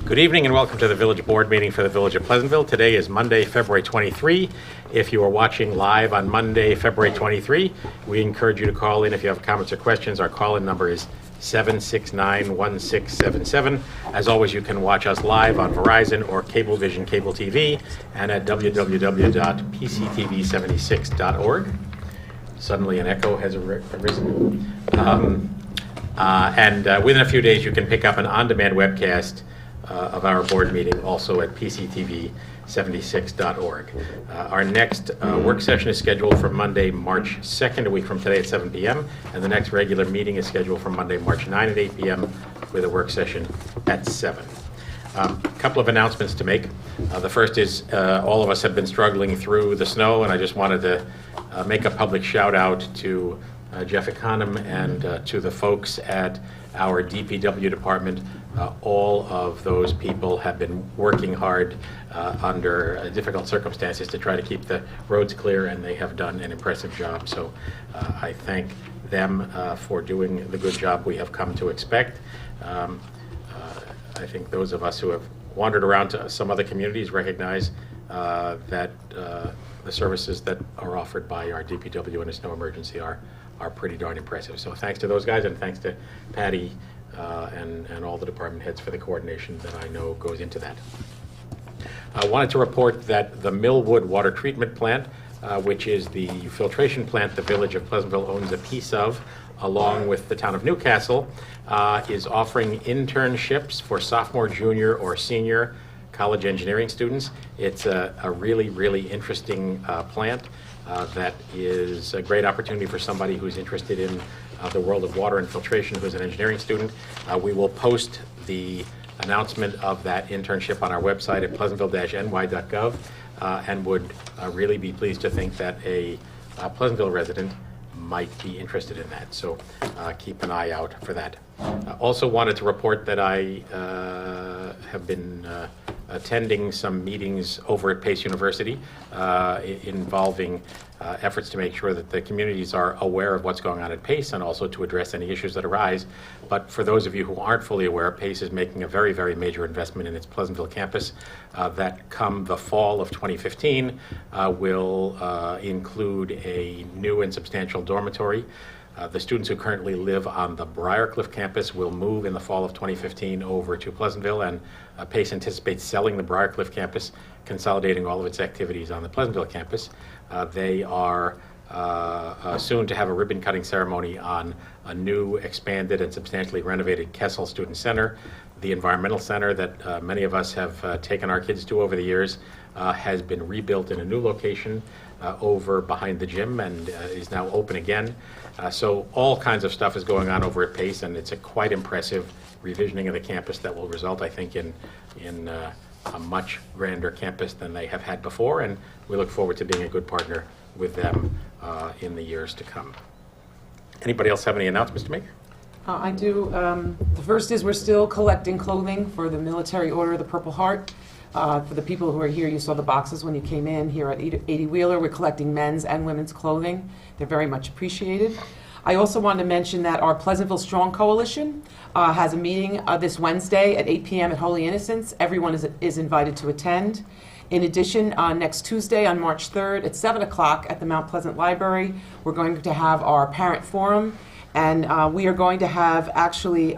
Good evening and welcome to the Village Board meeting for the Village of Pleasantville. Today is Monday, February 23. If you are watching live on Monday, February 23, we encourage you to call in if you have comments or questions. Our call-in number is 769-1677. As always, you can watch us live on Verizon or Cablevision Cable TV and at www.pctv76.org. Suddenly an echo has arisen. Within a few days, you can pick up an on-demand webcast of our board meeting also at pctv76.org. Our next work session is scheduled for Monday, March 2nd, a week from today at 7 p.m. And the next regular meeting is scheduled for Monday, March 9 at 8 p.m. with a work session at 7. A couple of announcements to make. The first is all of us have been struggling through the snow, and I just wanted to make a public shout out to Jeff Econom and to the folks at our DPW department. All of those people have been working hard under difficult circumstances to try to keep the roads clear, and they have done an impressive job. So I thank them for doing the good job we have come to expect. I think those of us who have wandered around to some other communities recognize that the services that are offered by our DPW in a snow emergency are pretty darn impressive. So thanks to those guys, and thanks to Patty and all the department heads for the coordination that I know goes into that. I wanted to report that the Millwood water treatment plant, which is the filtration plant the Village of Pleasantville owns a piece of, along with the town of Newcastle, is offering internships for sophomore, junior, or senior college engineering students. It's a really, really interesting plant that is a great opportunity for somebody who's interested in the world of water and filtration, who's an engineering student. We will post the announcement of that internship on our website at pleasantville-ny.gov and would really be pleased to think that a Pleasantville resident might be interested in that. So keep an eye out for that. Also wanted to report that I have been attending some meetings over at Pace University involving efforts to make sure that the communities are aware of what's going on at Pace and also to address any issues that arise. But for those of you who aren't fully aware, Pace is making a very, very major investment in its Pleasantville campus that come the fall of 2015 will include a new and substantial dormitory. The students who currently live on the Briarcliff campus will move in the fall of 2015 over to Pleasantville, and Pace anticipates selling the Briarcliff campus, consolidating all of its activities on the Pleasantville campus. They are soon to have a ribbon-cutting ceremony on a new, expanded, and substantially renovated Kessel Student Center. The Environmental Center that many of us have taken our kids to over the years has been rebuilt in a new location over behind the gym and is now open again. So all kinds of stuff is going on over at Pace, and it's a quite impressive revisioning of the campus that will result, I think, in a much grander campus than they have had before, and we look forward to being a good partner with them in the years to come. Anybody else have any announcements to make? I do. The first is we're still collecting clothing for the Military Order of the Purple Heart. For the people who are here, you saw the boxes when you came in here at 80 Wheeler. We're collecting men's and women's clothing. They're very much appreciated. I also wanted to mention that our Pleasantville Strong Coalition has a meeting this Wednesday at 8 p.m. at Holy Innocents. Everyone is invited to attend. In addition, next Tuesday on March 3rd at 7 o'clock at the Mount Pleasant Library, we're going to have our parent forum, and we are going to have actually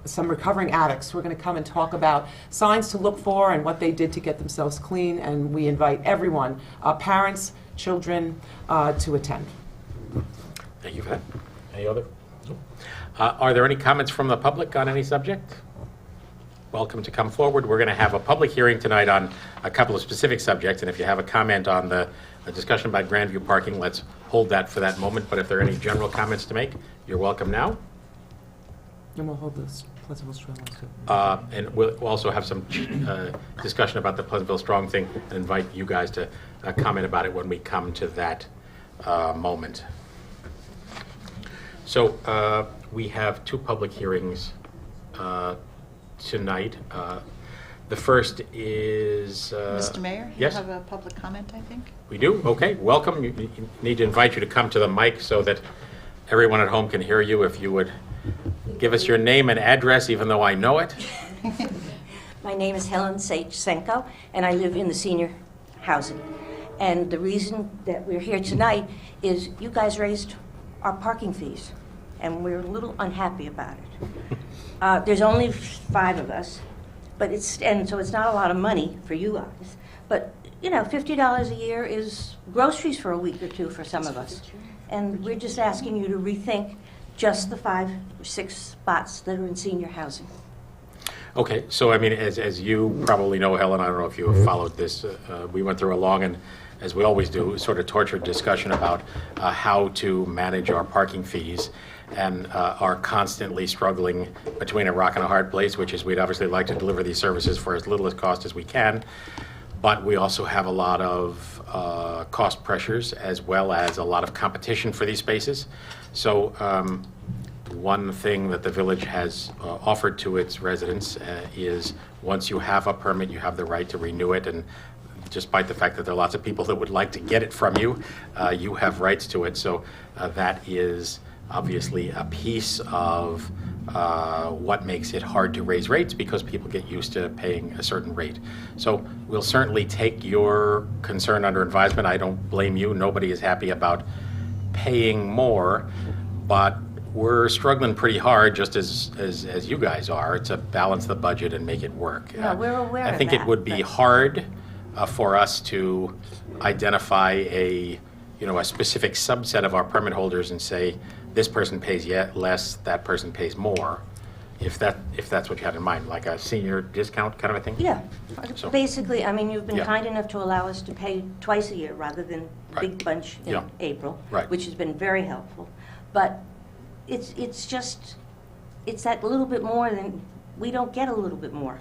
some recovering addicts. We're going to come and talk about signs to look for and what they did to get themselves clean, and we invite everyone, parents, children, to attend. Thank you for that. Any other? Are there any comments from the public on any subject? Welcome to come forward. We're going to have a public hearing tonight on a couple of specific subjects, and if you have a comment on the discussion about Grandview parking, let's hold that for that moment. But if there are any general comments to make, you're welcome now. And we'll hold this Pleasantville Strong too. And we'll also have some discussion about the Pleasantville Strong thing and invite you guys to comment about it when we come to that moment. So we have two public hearings tonight. The first is... Mr. Mayor, yes? You have a public comment, I think? We do? Okay, welcome. You need to invite you to come to the mic so that everyone at home can hear you. If you would give us your name and address, even though I know it. My name is Helen Senko, and I live in the senior housing. And the reason that we're here tonight is you guys raised our parking fees, and we're a little unhappy about it. There's only 5 of us, but so it's not a lot of money for you guys. But you know, $50 a year is groceries for a week or 2 for some of us, and we're just asking you to rethink just the 5 or 6 spots that are in senior housing. Okay, so I mean, as you probably know, Helen, I don't know if you have followed this, we went through a long and, as we always do, sort of tortured discussion about how to manage our parking fees, and are constantly struggling between a rock and a hard place, which is we'd obviously like to deliver these services for as little as cost as we can, but we also have a lot of cost pressures as well as a lot of competition for these spaces. So one thing that the village has offered to its residents is once you have a permit, you have the right to renew it, and despite the fact that there are lots of people that would like to get it from you, you have rights to it. So that is obviously a piece of what makes it hard to raise rates, because people get used to paying a certain rate. So we'll certainly take your concern under advisement. I don't blame you. Nobody is happy about paying more, but we're struggling pretty hard, just as you guys are, to balance the budget and make it work. No, we're aware of I think that, it would be but- hard for us to identify a specific subset of our permit holders and say this person pays yet less, that person pays more, if that's what you had in mind, like a senior discount kind of a thing. Yeah, So- basically, I mean, you've been Yeah. kind enough to allow us to pay twice a year rather than Right. big bunch in Yeah. April, Right. which has been very helpful. But it's that little bit more than, we don't get a little bit more.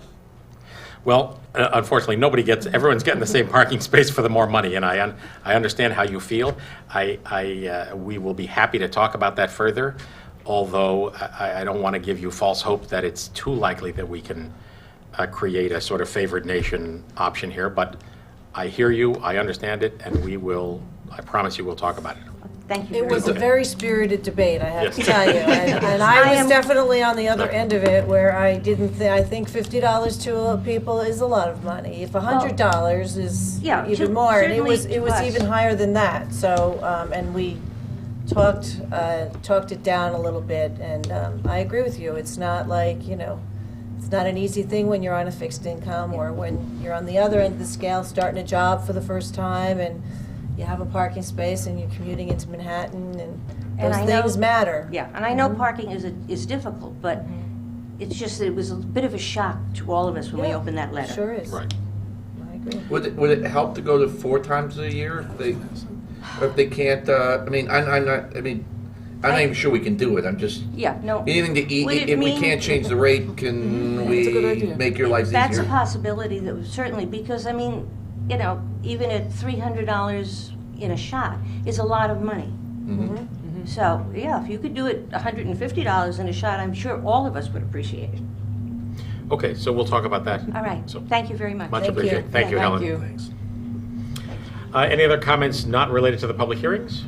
Well, unfortunately, everyone's getting the same parking space for the more money, and I understand how you feel. We will be happy to talk about that further, although I don't want to give you false hope that it's too likely that we can create a sort of favored nation option here. But I hear you, I understand it, and I promise you, we'll talk about it. Thank you It very was a much. very spirited debate, I have to Yes. tell you. And I I was am- definitely on the other end of it, where I I think $50 to people is a lot of money. If $100 is Yeah, even more, and it certainly was to us. even higher than that. So, and we talked it down a little bit, and I agree with you. It's not like, it's not an easy thing when you're on a fixed income, or when you're on the other end of the scale, starting a job for the first time, and you have a parking space and you're commuting into Manhattan, and And those I know- things matter. Yeah, and I know parking is difficult, but it's just, it was a bit of a shock to all of us when we Yeah, opened that letter. Sure is. Right. I agree. Would it help to go to 4 times a year if they can't? I'm not even sure we can do it. I'm just Yeah, no. anything to eat. Would it If we mean- can't change the rate, can That's a good we idea. make your lives That's a easier? possibility, that certainly, because, I mean, even at $300 in a shot is a lot of money. Mm-hmm. So, yeah, if you could do it $150 in a shot, I'm sure all of us would appreciate it. Okay, so we'll talk about that. All right, So, thank you very much. much Thank you. appreciated. Thank you, Thank Helen. you. Any other comments not related to the public hearings?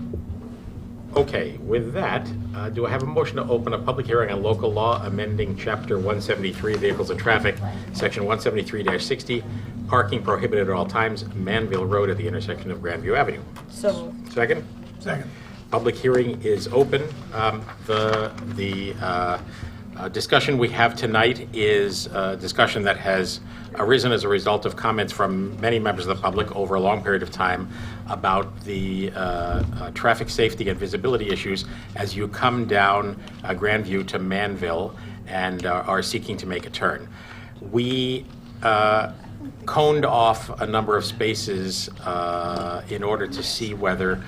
Okay, with that, do I have a motion to open a public hearing on local law amending Chapter 173, Vehicles and Traffic, Section 173-60, parking prohibited at all times, Manville Road at the intersection of Grandview Avenue? So, Second? Second. Public hearing is open. The discussion we have tonight is a discussion that has arisen as a result of comments from many members of the public over a long period of time about the traffic safety and visibility issues as you come down Grandview to Manville and are seeking to make a turn. We coned off a number of spaces in order to see whether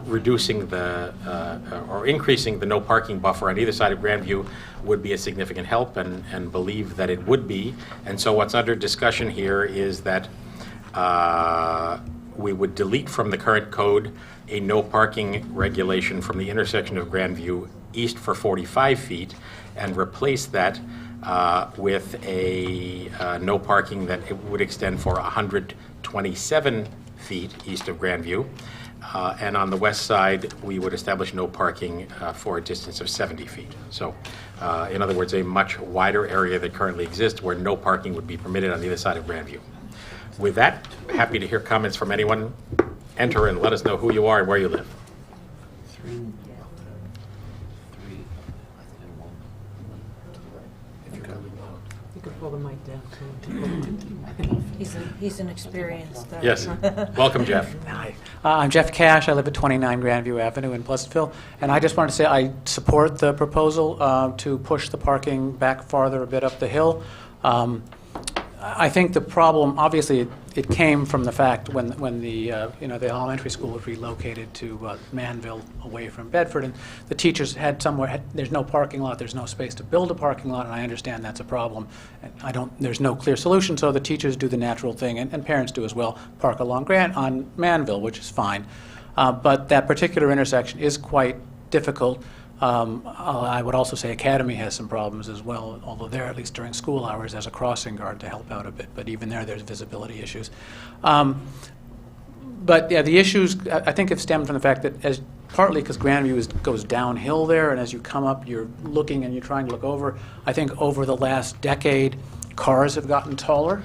reducing or increasing the no parking buffer on either side of Grandview would be a significant help, and believe that it would be. And so what's under discussion here is that we would delete from the current code a no parking regulation from the intersection of Grandview east for 45 feet and replace that with a no parking that it would extend for 127 feet east of Grandview. And on the west side, we would establish no parking for a distance of 70 feet. So, in other words, a much wider area that currently exists where no parking would be permitted on either side of Grandview. With that, happy to hear comments from anyone. Enter and let us know who you are and where you live. You could pull the mic down, too. He's an experienced. Yes. Welcome, Jeff. Hi, I'm Jeff Cash. I live at 29 Grandview Avenue in Pleasantville, and I just wanted to say I support the proposal to push the parking back farther a bit up the hill. I think the problem, obviously, it came from the fact when the the elementary school was relocated to Manville, away from Bedford, and the teachers had there's no parking lot, there's no space to build a parking lot, and I understand that's a problem. And there's no clear solution, so the teachers do the natural thing, and parents do as well, park along on Manville, which is fine. But that particular intersection is quite difficult. I would also say Academy has some problems as well, although there, at least during school hours, as a crossing guard to help out a bit. But even there's visibility issues. But yeah, the issues, I think, have stemmed from the fact that partly because Grandview goes downhill there, and as you come up, you're looking and you're trying to look over. I think over the last decade, cars have gotten taller.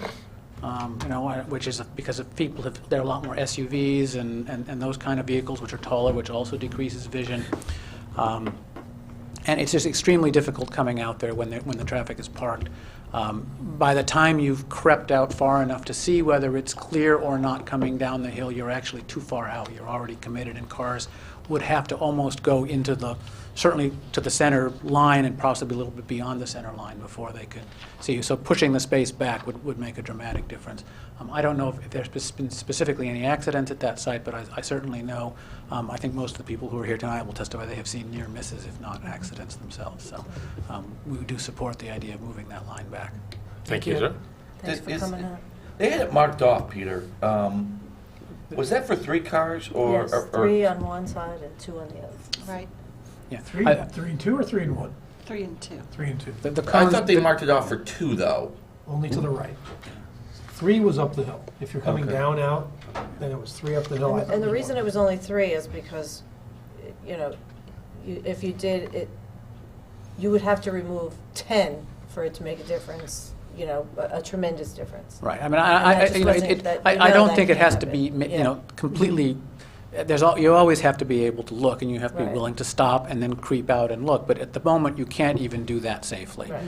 Which is because of there are a lot more SUVs and those kind of vehicles which are taller, which also decreases vision. And it's just extremely difficult coming out there when the traffic is parked. By the time you've crept out far enough to see whether it's clear or not coming down the hill, you're actually too far out. You're already committed, and cars would have to almost go into certainly to the center line and possibly a little bit beyond the center line before they could see you. So pushing the space back would make a dramatic difference. I don't know if there's been specifically any accidents at that site, but I certainly know, I think most of the people who are here tonight will testify they have seen near misses, if not accidents themselves. So we do support the idea of moving that line back. Thank you, sir. Thanks for coming out. They had it marked off, Peter. Was that for 3 cars or? Yes, 3 on one side and 2 on the other. Right, Yeah. 3 and 2 or 3 and 1? 3 and 2. 3 and 2. The I cones- thought they marked it off for 2, though. Only to the right. 3 was up the hill. If you're coming Okay. down out, then it was 3 up the hill. I thought And the it was reason 1. it was only 3 is because, if you did it, you would have to remove 10 for it to make a difference, a tremendous difference. Right. I mean, that just wasn't- that- I don't that think it can't has to be, happen. Yeah. completely. You always have to be able to look, and you have to be Right. willing to stop and then creep out and look. But at the moment, you can't even do that safely. Right.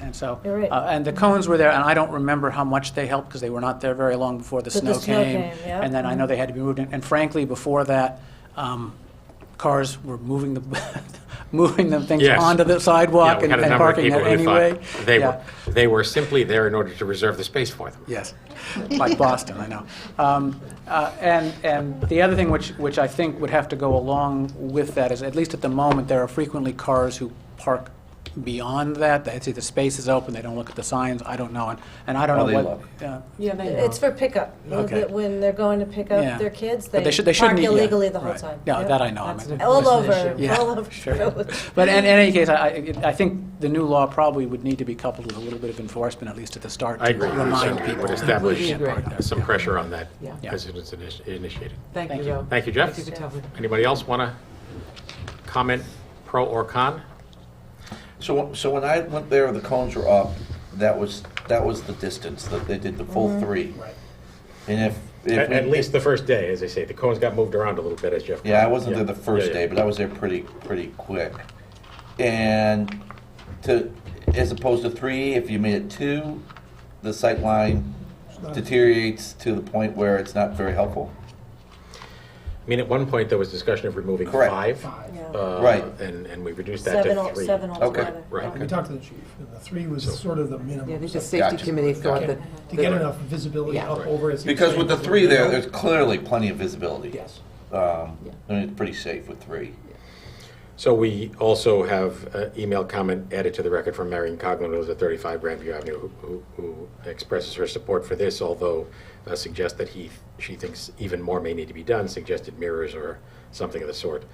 And so, You're right. and the cones were there, and I don't remember how much they helped because they were not there very long before the But snow the snow came. came, yeah. And then I know they had to be moved. And frankly, before that, cars were moving them things Yes. onto the sidewalk Yeah, we had a and number of parking people there who thought anyway. they were simply there in order to reserve the space for them. Yes, like Boston, I know. And the other thing which I think would have to go along with that is, at least at the moment, there are frequently cars who park beyond that. They see the space is open, they don't look at the signs, I don't know. And I don't Oh, know they what. look. Yeah, they know. It's for pickup. Okay. When they're going to pick Yeah. up their kids, But they shouldn't park yeah, illegally the whole right. time. Yeah, Yep. that I know. That's I mean, an All enforcement over, issue. Yeah, all over. sure. But in any case, I think the new law probably would need to be coupled with a little bit of enforcement, at least at the start. I agree. To We remind certainly people. would that establish they can't park there. some pressure on that Yeah. as it is initiated. Thank Thank you, you. Joe. Thank you, Jeff. Thank you, Catherine. Anybody else want to comment pro or con? So when I went there, the cones were up. That was the distance that they did the full 3. Right. And At least the first day, as they say. The cones got moved around a little bit, as Jeff. Yeah, I wasn't there the Yeah, first yeah. day, but I was there pretty quick. And as opposed to 3, if you made it 2, the sight line deteriorates to the point where it's not very helpful. I mean, at one point, there was discussion of removing Correct. 5. 5. Yeah. Right. And we reduced that to 3. 7 altogether. Right. We talked to the chief, and the 3 was sort of the minimum. Yeah, I think the So safety Gotcha. committee thought that. to get enough visibility Yeah. up over it. Because with the 3 there, there's clearly plenty of visibility. Yes. I mean, it's pretty safe with 3. So we also have an email comment added to the record from Marion Coughlin, who lives at 35 Grandview Avenue, who expresses her support for this, although suggests that she thinks even more may need to be done, suggested mirrors or something of the sort.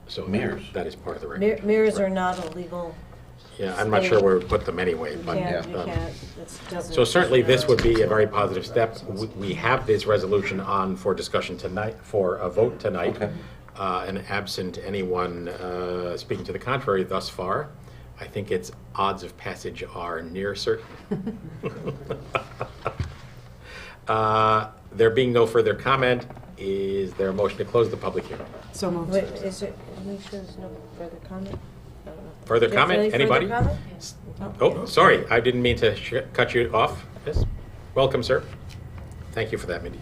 So Mirrors? that is part of the record. Mirrors are not a legal Yeah, I'm not sure where we put them anyway, You but. can't, you um, can't, it doesn't. So certainly, this would be a very positive step. We have this resolution on for discussion tonight, for a vote tonight. Okay. And absent anyone speaking to the contrary thus far, I think its odds of passage are near certain. There being no further comment, is there a motion to close the public hearing? So moved. Wait, is it, make sure there's no further comment? I don't know. Further Do you have comment? any further Anybody? comment? Oh, sorry, I didn't mean to cut you off. Yes, welcome, sir. Thank you for that, Mindy.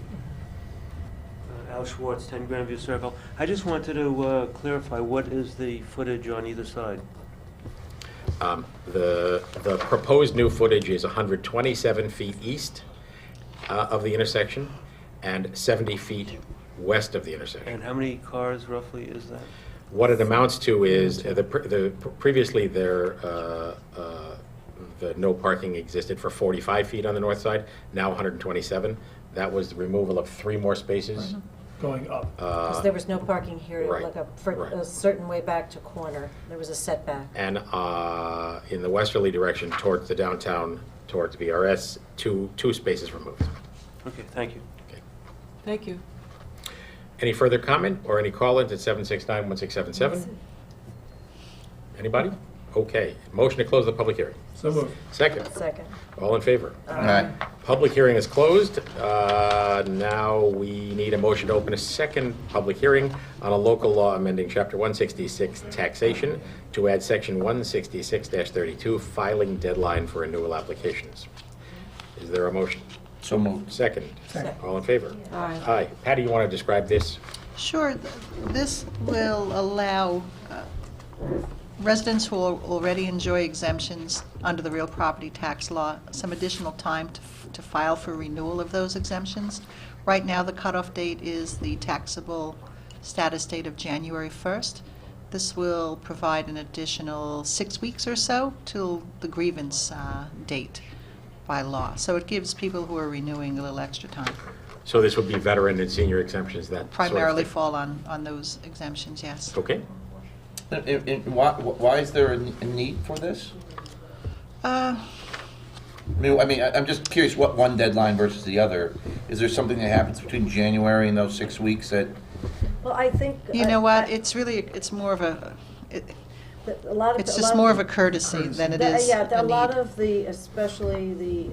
Al Schwartz, 10 Grandview Circle. I just wanted to clarify, what is the footage on either side? The proposed new footage is 127 feet east of the intersection and 70 feet west of the intersection. And how many cars roughly is that? What it amounts to is, previously the no parking existed for 45 feet on the north side, now 127. That was the removal of 3 more spaces. Going up. Because there was no parking here, Right, like for right. a certain way back to corner. There was a setback. And in the westerly direction towards the downtown, towards BRS, two spaces removed. Okay, thank you. Okay. Thank you. Any further comment or any call-ins at 769-1677? Anybody? Okay. Motion to close the public hearing. So moved. Second. Second. All in favor? All right. Public hearing is closed. Now we need a motion to open a second public hearing on a local law amending Chapter 166 Taxation to add Section 166-32 filing deadline for renewal applications. Is there a motion? So moved. Second. Second. All in favor? Aye. Aye. Patty, you want to describe this? Sure. This will allow residents who already enjoy exemptions under the real property tax law some additional time to file for renewal of those exemptions. Right now, the cutoff date is the taxable status date of January 1st. This will provide an additional 6 weeks or so till the grievance date by law. So it gives people who are renewing a little extra time. So this would be veteran and senior exemptions, that sort of Primarily thing. fall on those exemptions, yes. Okay. And why is there a need for this? I'm just curious what one deadline versus the other. Is there something that happens between January and those 6 weeks that? Well, I think. You know what, it's more of a, A lot of. it's just more of a courtesy than it is Yeah, a a lot need. of the, especially the,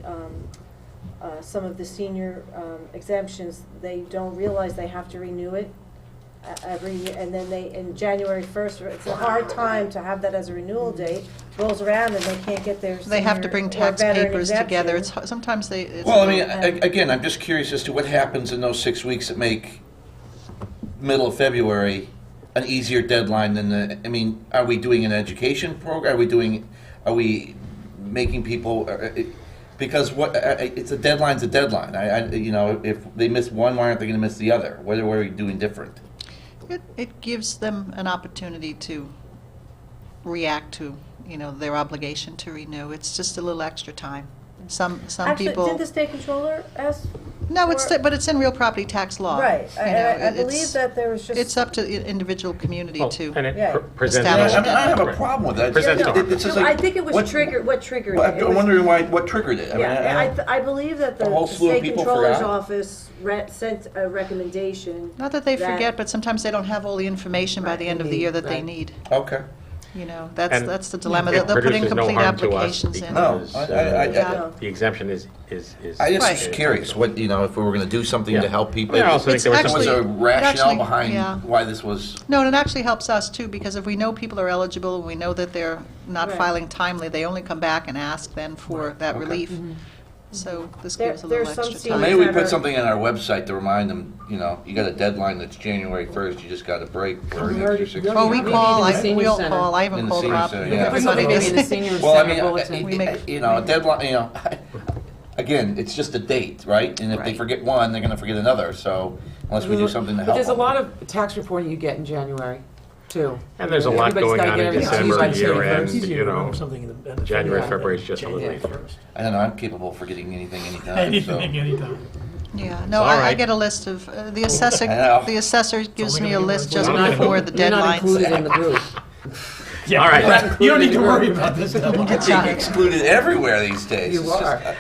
some of the senior exemptions, they don't realize they have to renew it every year, and then in January 1st, it's a hard time to have that as a renewal date, rolls around and they can't get their They have to senior bring or tax veteran papers together. exemption. It's sometimes it's. Well, I mean, again, I'm just curious as to what happens in those 6 weeks that make middle of February an easier deadline than are we doing an education program? Are we making people, because it's a deadline's a deadline. If they miss one, why aren't they going to miss the other? What are we doing different? It gives them an opportunity to react to, their obligation to renew. It's just a little extra time. Some Actually, people. did the state controller ask? No, for- but it's in real property tax law. Right, You know, I believe that there was just. It's up to the individual community Well, to. and it Yeah. presents. Establish I don't have a problem with that. Present Yeah, no, it. It's just no, like, I think it was what triggered it. Well, It I'm was- wondering what triggered it. I believe that A whole the slew of state people controller's forgot? office sent a recommendation. Not that they that- forget, but sometimes they don't have all the information by the end of the year that they Right. need. Okay. And That's the dilemma. it They're putting produces no complete harm to us applications in. No, because, I- the exemption is. I just Right. was curious what, if we were going to do something Yeah. to help people. Yeah, I also think It's there was some. Was there a actually- rationale actually, behind yeah. why this was? No, and it actually helps us too, because if we know people are eligible, and we know that they're not Right. filing timely, they only come back and ask then for that Okay. relief. So this There- gives a little there's some extra senior time. Maybe we Better. put something on our website to remind them, you got a deadline that's January 1st, you just got a break for an extra 6 Well, we Maybe call, in the senior we all center. call, I In even the called senior Rob. center, We yeah. could put something maybe in the senior Well, center bulletin. We make- a deadline, again, it's just a date, right? And if they Right. forget one, they're gonna forget another, so unless we do something to But help there's a them. lot of tax reporting you get in January, too. And there's a lot Everybody's going gotta on get in everything to you December, by the year 31st. end, It's easier to remember something in the end of January, February February is than just a little January later. 1st. I don't know, I'm capable of forgetting anything anytime, so. Anything, anytime. Yeah, no, All I right. get a list of, the I know. assessor gives only me gonna a be list one just vote. before the You're not included in deadlines. the group. Yeah, All right. You don't need to worry about this. It's being excluded everywhere these days. You It's just- are.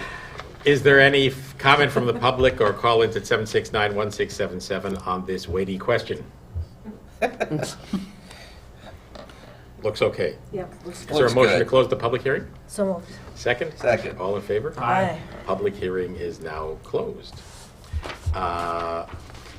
Is there any comment from the public or call-ins at 769-1677 on this weighty question? Looks okay. Yep. Is there a Looks motion to good. close the public hearing? So moved. Second? Second. All in favor? Aye. Public hearing is now closed.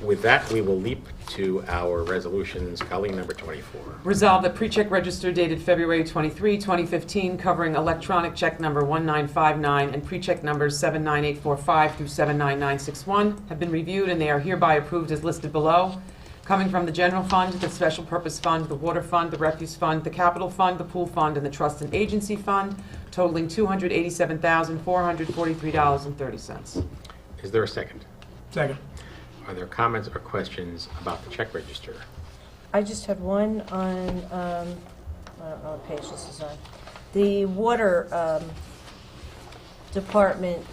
With that, we will leap to our resolutions. Colleen, number 24. Resolved that pre-check register dated February 23, 2015, covering electronic check number 1959 and pre-check numbers 79845 through 79961 have been reviewed and they are hereby approved as listed below. Coming from the general fund, the special purpose fund, the water fund, the refuse fund, the capital fund, the pool fund, and the trust and agency fund, totaling $287,443.30. Is there a second? Second. Are there comments or questions about the check register? I just had one on, I don't know what page this is on. The water department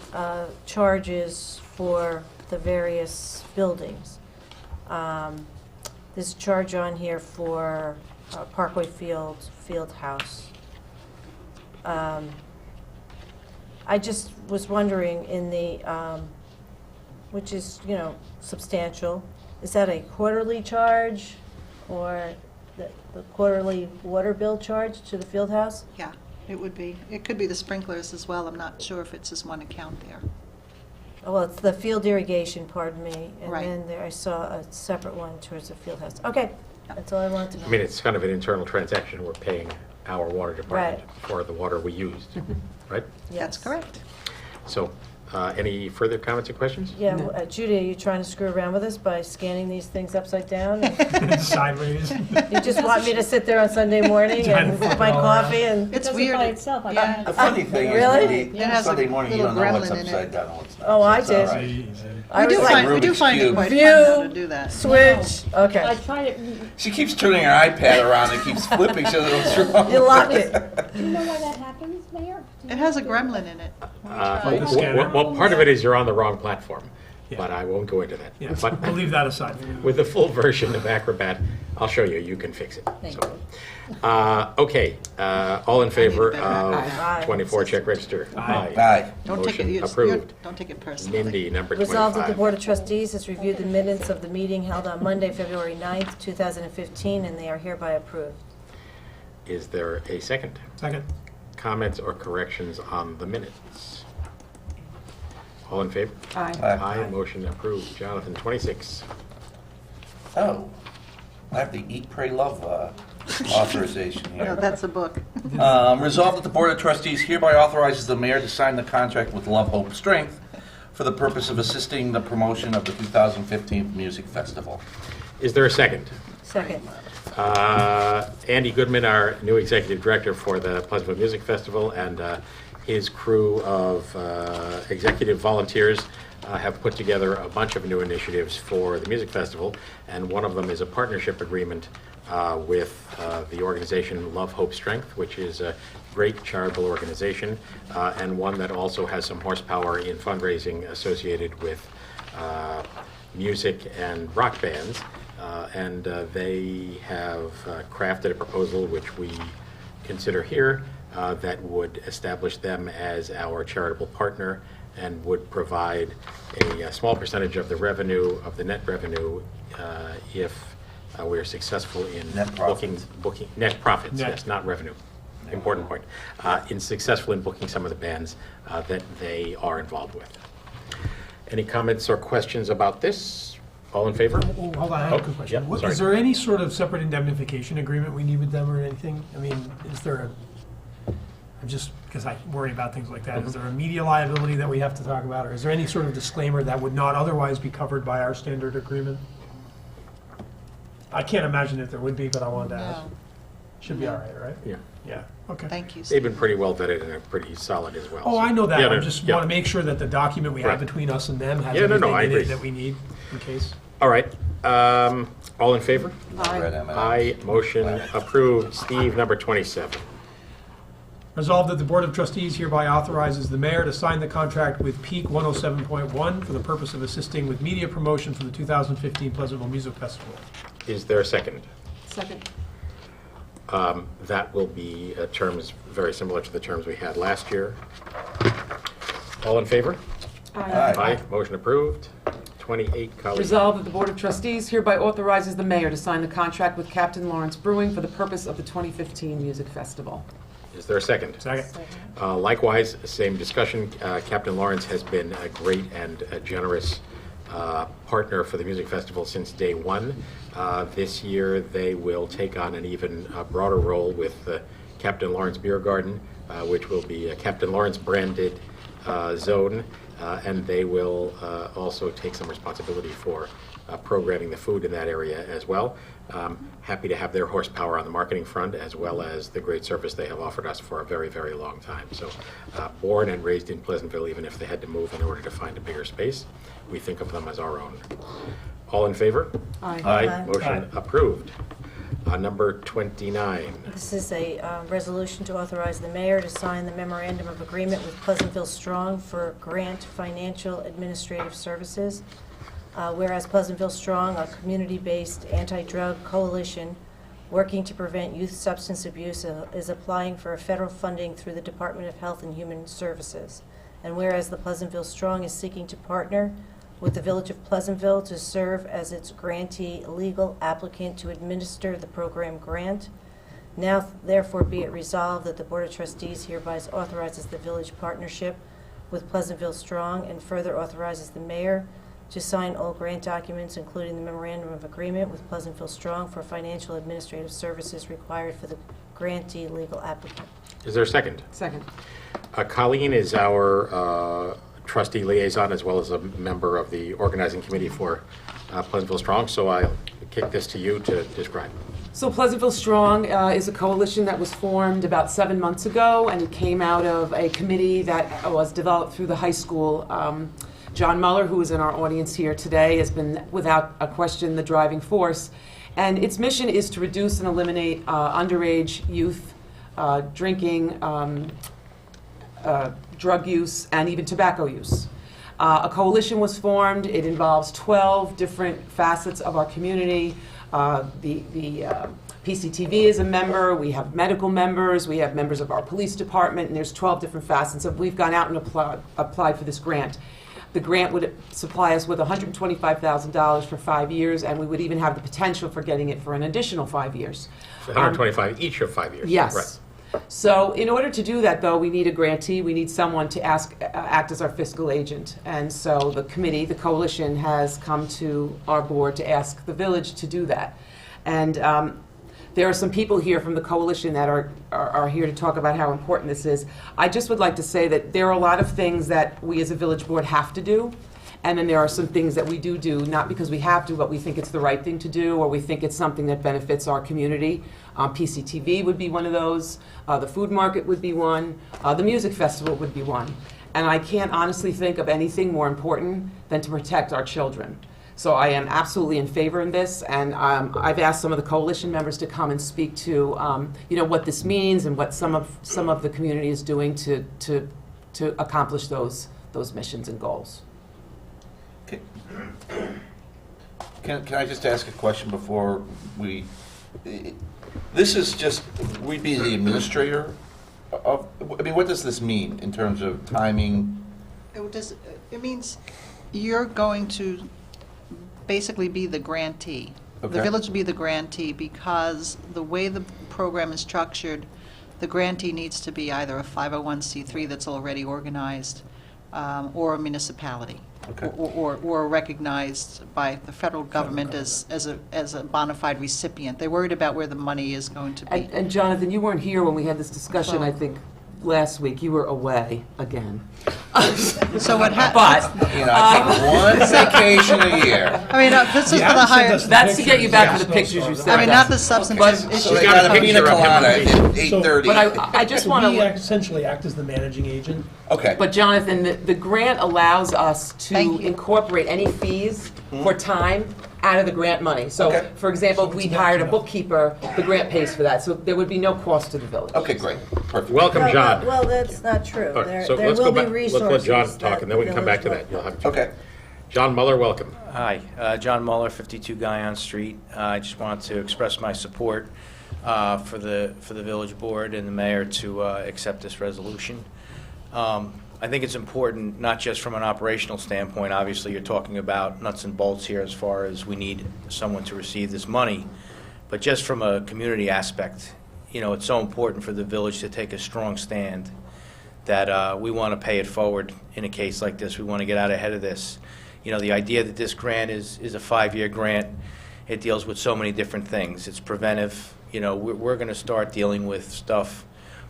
charges for the various buildings. There's a charge on here for Parkway Field House. I just was wondering in the, which is, substantial, is that a quarterly charge or the quarterly water bill charge to the field house? Yeah, it would be. It could be the sprinklers as well. I'm not sure if it's just one account there. Oh, well, it's the field irrigation, pardon me, and Right. then there I saw a separate one towards the field house. Okay, that's all I wanted to know. I mean, it's kind of an internal transaction. We're paying our water department for the water we used, right? That's Yes. correct. So, any further comments or questions? Yeah, No. Judy, are you trying to screw around with us by scanning these things upside down? Sideways. You just want me to sit there on Sunday morning Trying to and flip with it my all around. coffee and? It's It does it weird. by itself. I Yeah. The funny thing Really? is, It has a Sunday morning, you little don't know what's gremlin in upside it. down and what's not. Oh, I So it's all did. right. I We do was find, like, we do Rubik's find it Cube. quite fun how to View, do that. switch, I okay. tried it. She keeps turning her iPad around and keeps flipping so that it's wrong. You lock it. Do you know why that happens, Mayor? Do It you has a know? gremlin in it. Like the scanner? Well, part of it is you're on the wrong platform, Yeah. but I won't go into that. Yeah, But we'll leave that aside. with the full version of Acrobat, I'll show you. You can fix it. Thank So, okay, all in favor Aye. of 24 check register? Aye. Aye. Don't take it, Motion you- approved. don't take it personally. Mindy, number 25. Resolved that the Board of Trustees has reviewed the minutes of the meeting held on Monday, February 9th, 2015, and they are hereby approved. Is there a second? Second. Comments or corrections on the minutes? All in favor? Aye. Aye, motion approved. Jonathan, 26. Oh, I have the Eat, Pray, Love authorization No, here. that's a book. Resolved that the Board of Trustees hereby authorizes the mayor to sign the contract with Love, Hope, Strength for the purpose of assisting the promotion of the 2015 Music Festival. Is there a second? Second. Andy Goodman, our new executive director for the Pleasantville Music Festival, and his crew of executive volunteers have put together a bunch of new initiatives for the music festival, and one of them is a partnership agreement with the organization Love, Hope, Strength, which is a great charitable organization, and one that also has some horsepower in fundraising associated with music and rock bands. And they have crafted a proposal which we consider here that would establish them as our charitable partner and would provide a small percentage of the revenue, of the net revenue, if we are successful in Net profits. booking net profits, Net. yes, not revenue. Important point. In successful in booking some of the bands that they are involved with. Any comments or questions about this? All in favor? Oh, hold on, I have a quick question. yeah, What- sorry. Is there any sort of separate indemnification agreement we need with them or anything? I mean, is there I'm just, because I worry about things like that, is there a media liability that we have to talk about? Or is there any sort of disclaimer that would not otherwise be covered by our standard agreement? I can't imagine that there would be, but I wanted to ask. No, Should be all right, right? Yeah. Yeah, okay. thank you. They've been pretty well vetted and are pretty solid as well. Oh, so- I know that. Yeah, I they're- just yeah. want to make sure that the document we have Right. between us and them has Yeah, no, no, I everything in agree. it that we need in case. All right, all in favor? Red M&Ms. Aye, motion approved. Steve, number 27. Resolved that the Board of Trustees hereby authorizes the mayor to sign the contract with Peak 107.1 for the purpose of assisting with media promotion for the 2015 Pleasantville Music Festival. Is there a second? Second. That will be terms very similar to the terms we had last year. All in favor? Aye. Motion approved. 28, colleagues. Resolved that the Board of Trustees hereby authorizes the mayor to sign the contract with Captain Lawrence Brewing for the purpose of the 2015 Music Festival. Is there a second? Second. Likewise, same discussion. Captain Lawrence has been a great and a generous partner for the music festival since day one. This year, they will take on an even broader role with Captain Lawrence Beer Garden, which will be a Captain Lawrence branded zone, and they will also take some responsibility for programming the food in that area as well. Happy to have their horsepower on the marketing front, as well as the great service they have offered us for a very, very long time. So, born and raised in Pleasantville, even if they had to move in order to find a bigger space, we think of them as our own. All in favor? Aye. Aye. Motion approved. Number 29. This is a resolution to authorize the mayor to sign the memorandum of agreement with Pleasantville Strong for grant financial administrative services. Whereas Pleasantville Strong, a community-based anti-drug coalition working to prevent youth substance abuse, is applying for federal funding through the Department of Health and Human Services. And whereas the Pleasantville Strong is seeking to partner with the Village of Pleasantville to serve as its grantee legal applicant to administer the program grant, now therefore be it resolved that the Board of Trustees hereby authorizes the village partnership with Pleasantville Strong and further authorizes the mayor to sign all grant documents, including the memorandum of agreement with Pleasantville Strong for financial administrative services required for the grantee legal applicant. Is there a second? Second. Colleen is our trustee liaison, as well as a member of the organizing committee for Pleasantville Strong, so I'll kick this to you to describe. So Pleasantville Strong is a coalition that was formed about 7 months ago, and it came out of a committee that was developed through the high school. John Muller, who is in our audience here today, has been, without a question, the driving force. And its mission is to reduce and eliminate underage youth drinking, drug use, and even tobacco use. A coalition was formed. It involves 12 different facets of our community. The PCTV is a member. We have medical members. We have members of our police department, and there's 12 different facets. So we've gone out and applied for this grant. The grant would supply us with $125,000 for 5 years, and we would even have the potential for getting it for an additional 5 years. 125 each of 5 years. Yes. Right. So in order to do that, though, we need a grantee. We need someone to act as our fiscal agent. And so the committee, the coalition, has come to our board to ask the village to do that. And there are some people here from the coalition that are here to talk about how important this is. I just would like to say that there are a lot of things that we as a village board have to do, and then there are some things that we do, not because we have to, but we think it's the right thing to do, or we think it's something that benefits our community. PCTV would be one of those. The food market would be one. The music festival would be one. And I can't honestly think of anything more important than to protect our children. So I am absolutely in favor of this, and I've asked some of the coalition members to come and speak to, what this means and what some of the community is doing to accomplish those missions and goals. Okay. Can I just ask a question before we? This is just, we'd be the administrator of, I mean, what does this mean in terms of timing? It means you're going to basically be the grantee. Okay. The village will be the grantee because the way the program is structured, the grantee needs to be either a 501c3 that's already organized or a municipality. Okay. Or recognized by the federal government as a bona fide recipient. They're worried about where the money is going to be. And Jonathan, you weren't here when we had this discussion, I think, last week. You were away again. So what happens? But I take one vacation a year. I mean, this is Yeah, for the send higher. us the that's to get you back Yeah. to the pictures you So- said. I mean, not the substantive issues. So they got got a a pina picture of him colada on the- at 8:30. But I just So want we to. essentially act as the managing agent. Okay. But Jonathan, the grant allows us to Thank you. incorporate any fees for time out of the grant money. So, Okay. for example, So if it's we net hired a zero. bookkeeper, the grant pays for that. So there would be no cost to the village. Okay, great. Perfect. Welcome, No, John. Well, that's not true. All right, There so there let's will go be back. resources. Let's let John talk, that and then we the can come back to village that. You'll have Okay. John Muller, welcome. Hi, John Muller, 52 Guyon Street. I just wanted to express my support for the village board and the mayor to accept this resolution. I think it's important, not just from an operational standpoint. Obviously, you're talking about nuts and bolts here as far as we need someone to receive this money, but just from a community aspect, you know, it's so important for the village to take a strong stand that we want to pay it forward in a case like this. We want to get out ahead of this. You know, the idea that this grant is a 5-year grant, it deals with so many different things. It's preventive. You know, we're going to start dealing with stuff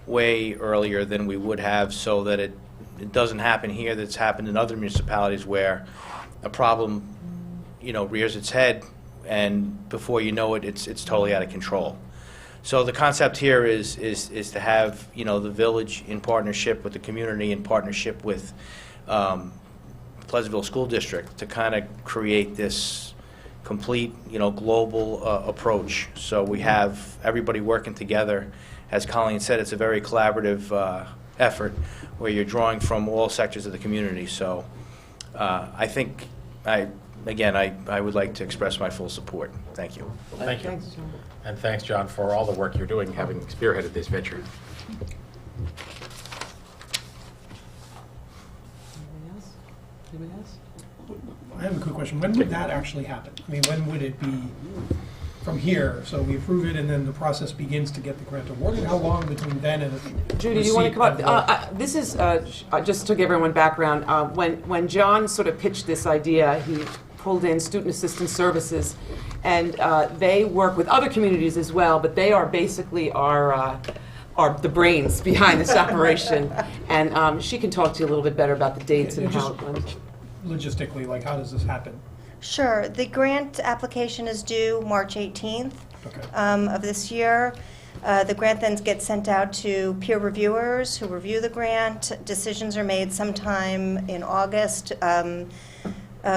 way earlier than we would have, so that it doesn't happen here that's happened in other municipalities where a problem, you know, rears its head, and before you know it, it's totally out of control. So the concept here is to have, you know, the village in partnership with the community, in partnership with Pleasantville School District, to kind of create this complete, you know, global approach. So we have everybody working together. As Colleen said, it's a very collaborative effort where you're drawing from all sectors of the community. So I think, I would like to express my full support. Thank you. Thank you. Thanks, John. And thanks, John, for all the work you're doing, having spearheaded this venture. Anybody else? Anybody else? I have a quick question. When would that actually happen? I mean, when would it be from here? So we approve it, and then the process begins to get the grant awarded? How long between then and Judy, do you want to come up? This is, just to give everyone background, when John sort of pitched this idea, he pulled in Student Assistance Services, and they work with other communities as well, but they are basically are the brains behind this operation. And she can talk to you a little bit better about the dates and how it went. Logistically, like, how does this happen? Sure. The grant application is due March 18th Okay. of this year. The grant then gets sent out to peer reviewers who review the grant. Decisions are made sometime in August.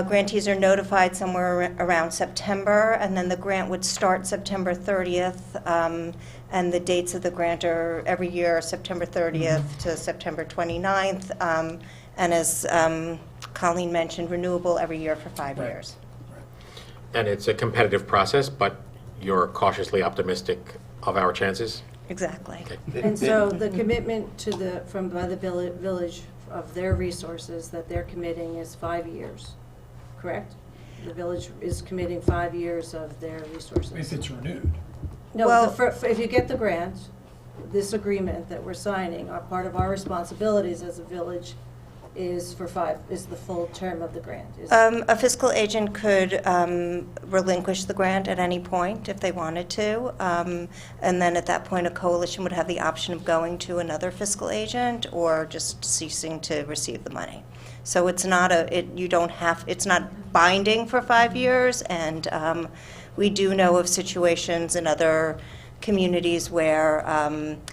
Grantees are notified somewhere around September, and then the grant would start September 30th. And the dates of the grant are every year, September 30th to September 29th. And as Colleen mentioned, renewable every year for 5 Right. years. And it's a competitive process, but you're cautiously optimistic of our chances? Exactly. Okay. And so the commitment to by the village of their resources that they're committing is 5 years, correct? The village is committing 5 years of their resources. If it's renewed. No, Well- if you get the grant, this agreement that we're signing, part of our responsibilities as a village is the full term of the grant. A fiscal agent could relinquish the grant at any point if they wanted to, and then at that point, a coalition would have the option of going to another fiscal agent or just ceasing to receive the money. So it's not it's not binding for 5 years, and we do know of situations in other communities where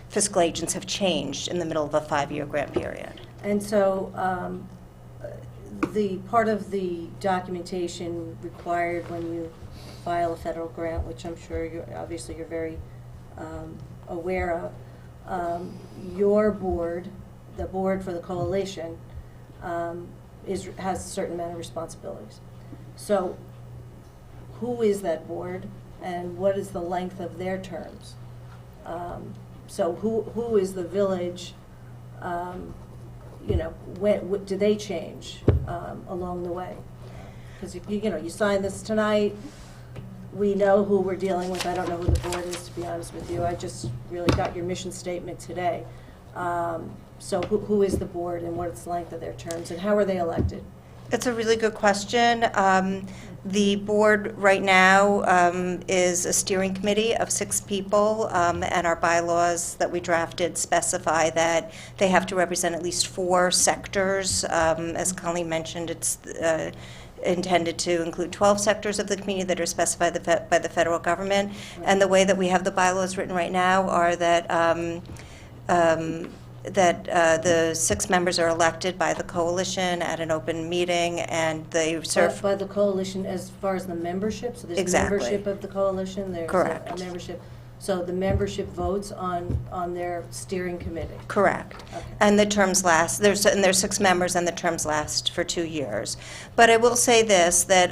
fiscal agents have changed in the middle of a 5-year grant period. And so the part of the documentation required when you file a federal grant, which I'm sure you're very aware of, your board, the board for the coalition, has a certain amount of responsibilities. So who is that board, and what is the length of their terms? So who is the village? When do they change along the way? Because you sign this tonight, we know who we're dealing with. I don't know who the board is, to be honest with you. I just really got your mission statement today. So who is the board, and what's the length of their terms, and how are they elected? It's a really good question. The board right now is a steering committee of 6 people, and our bylaws that we drafted specify that they have to represent at least 4 sectors. As Colleen mentioned, it's intended to include 12 sectors of the community that are specified by the federal government. Right. And the way that we have the bylaws written right now are that the 6 members are elected by the coalition at an open meeting, and they serve by the coalition as far as the membership. So there's Exactly. membership of the coalition. There's Correct. a membership. So the membership votes on their steering committee. Correct. Okay. And the terms last. There's 6 members, and the terms last for 2 years. But I will say this: that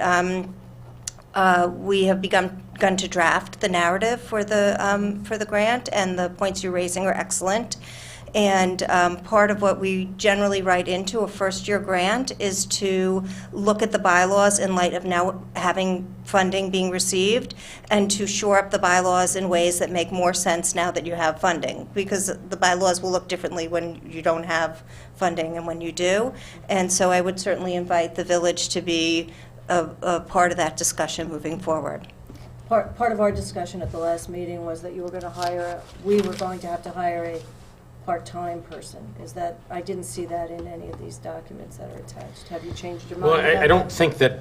we have begun begun to draft the narrative for the grant, and the points you're raising are excellent. And part of what we generally write into a first-year grant is to look at the bylaws in light of now having funding being received, and to shore up the bylaws in ways that make more sense now that you have funding, because the bylaws will look differently when you don't have funding and when you do. And so I would certainly invite the village to be a part of that discussion moving forward. Part of our discussion at the last meeting was that we were going to have to hire a part-time person. Is that, I didn't see that in any of these documents that are attached. Have you changed your mind? Well, about I don't that? think that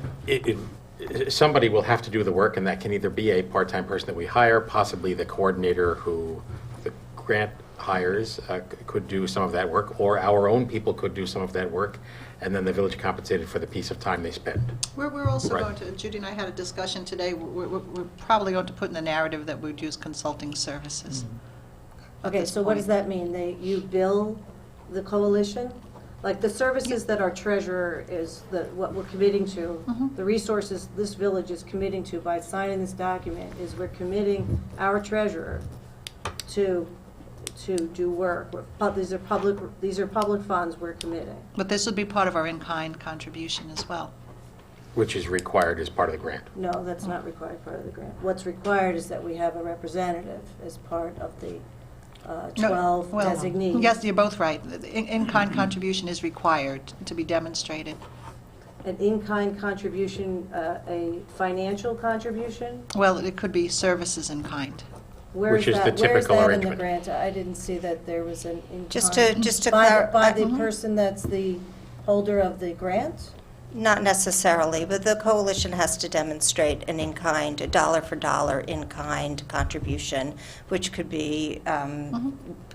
somebody will have to do the work, and that can either be a part-time person that we hire, possibly the coordinator who the grant hires could do some of that work, or our own people could do some of that work, and then the village compensated for the piece of time they spend. We're also Right. going to, Judy and I had a discussion today, we're probably going to put in the narrative that we'd use consulting services. Okay, this so what point. does that mean? You bill the coalition? Like the services that our treasurer what we're committing to, the resources this village is committing to by signing this document is we're committing our treasurer to do work. These are public funds we're committing. But this would be part of our in-kind contribution as well. Which is required as part of the grant. No, that's not required part of the grant. What's required is that we have a representative as part of the 12 Well, designees. yes, you're both right. The in-kind contribution is required to be demonstrated. An in-kind contribution, a financial contribution? Well, it could be services in kind. Where Which is the that- where typical that arrangement. in the grant? I didn't see that there was an in-kind. Just to By clarify. the person that's the holder of the grant? Not necessarily, but the coalition has to demonstrate an in-kind, a dollar-for-dollar in-kind contribution, which could be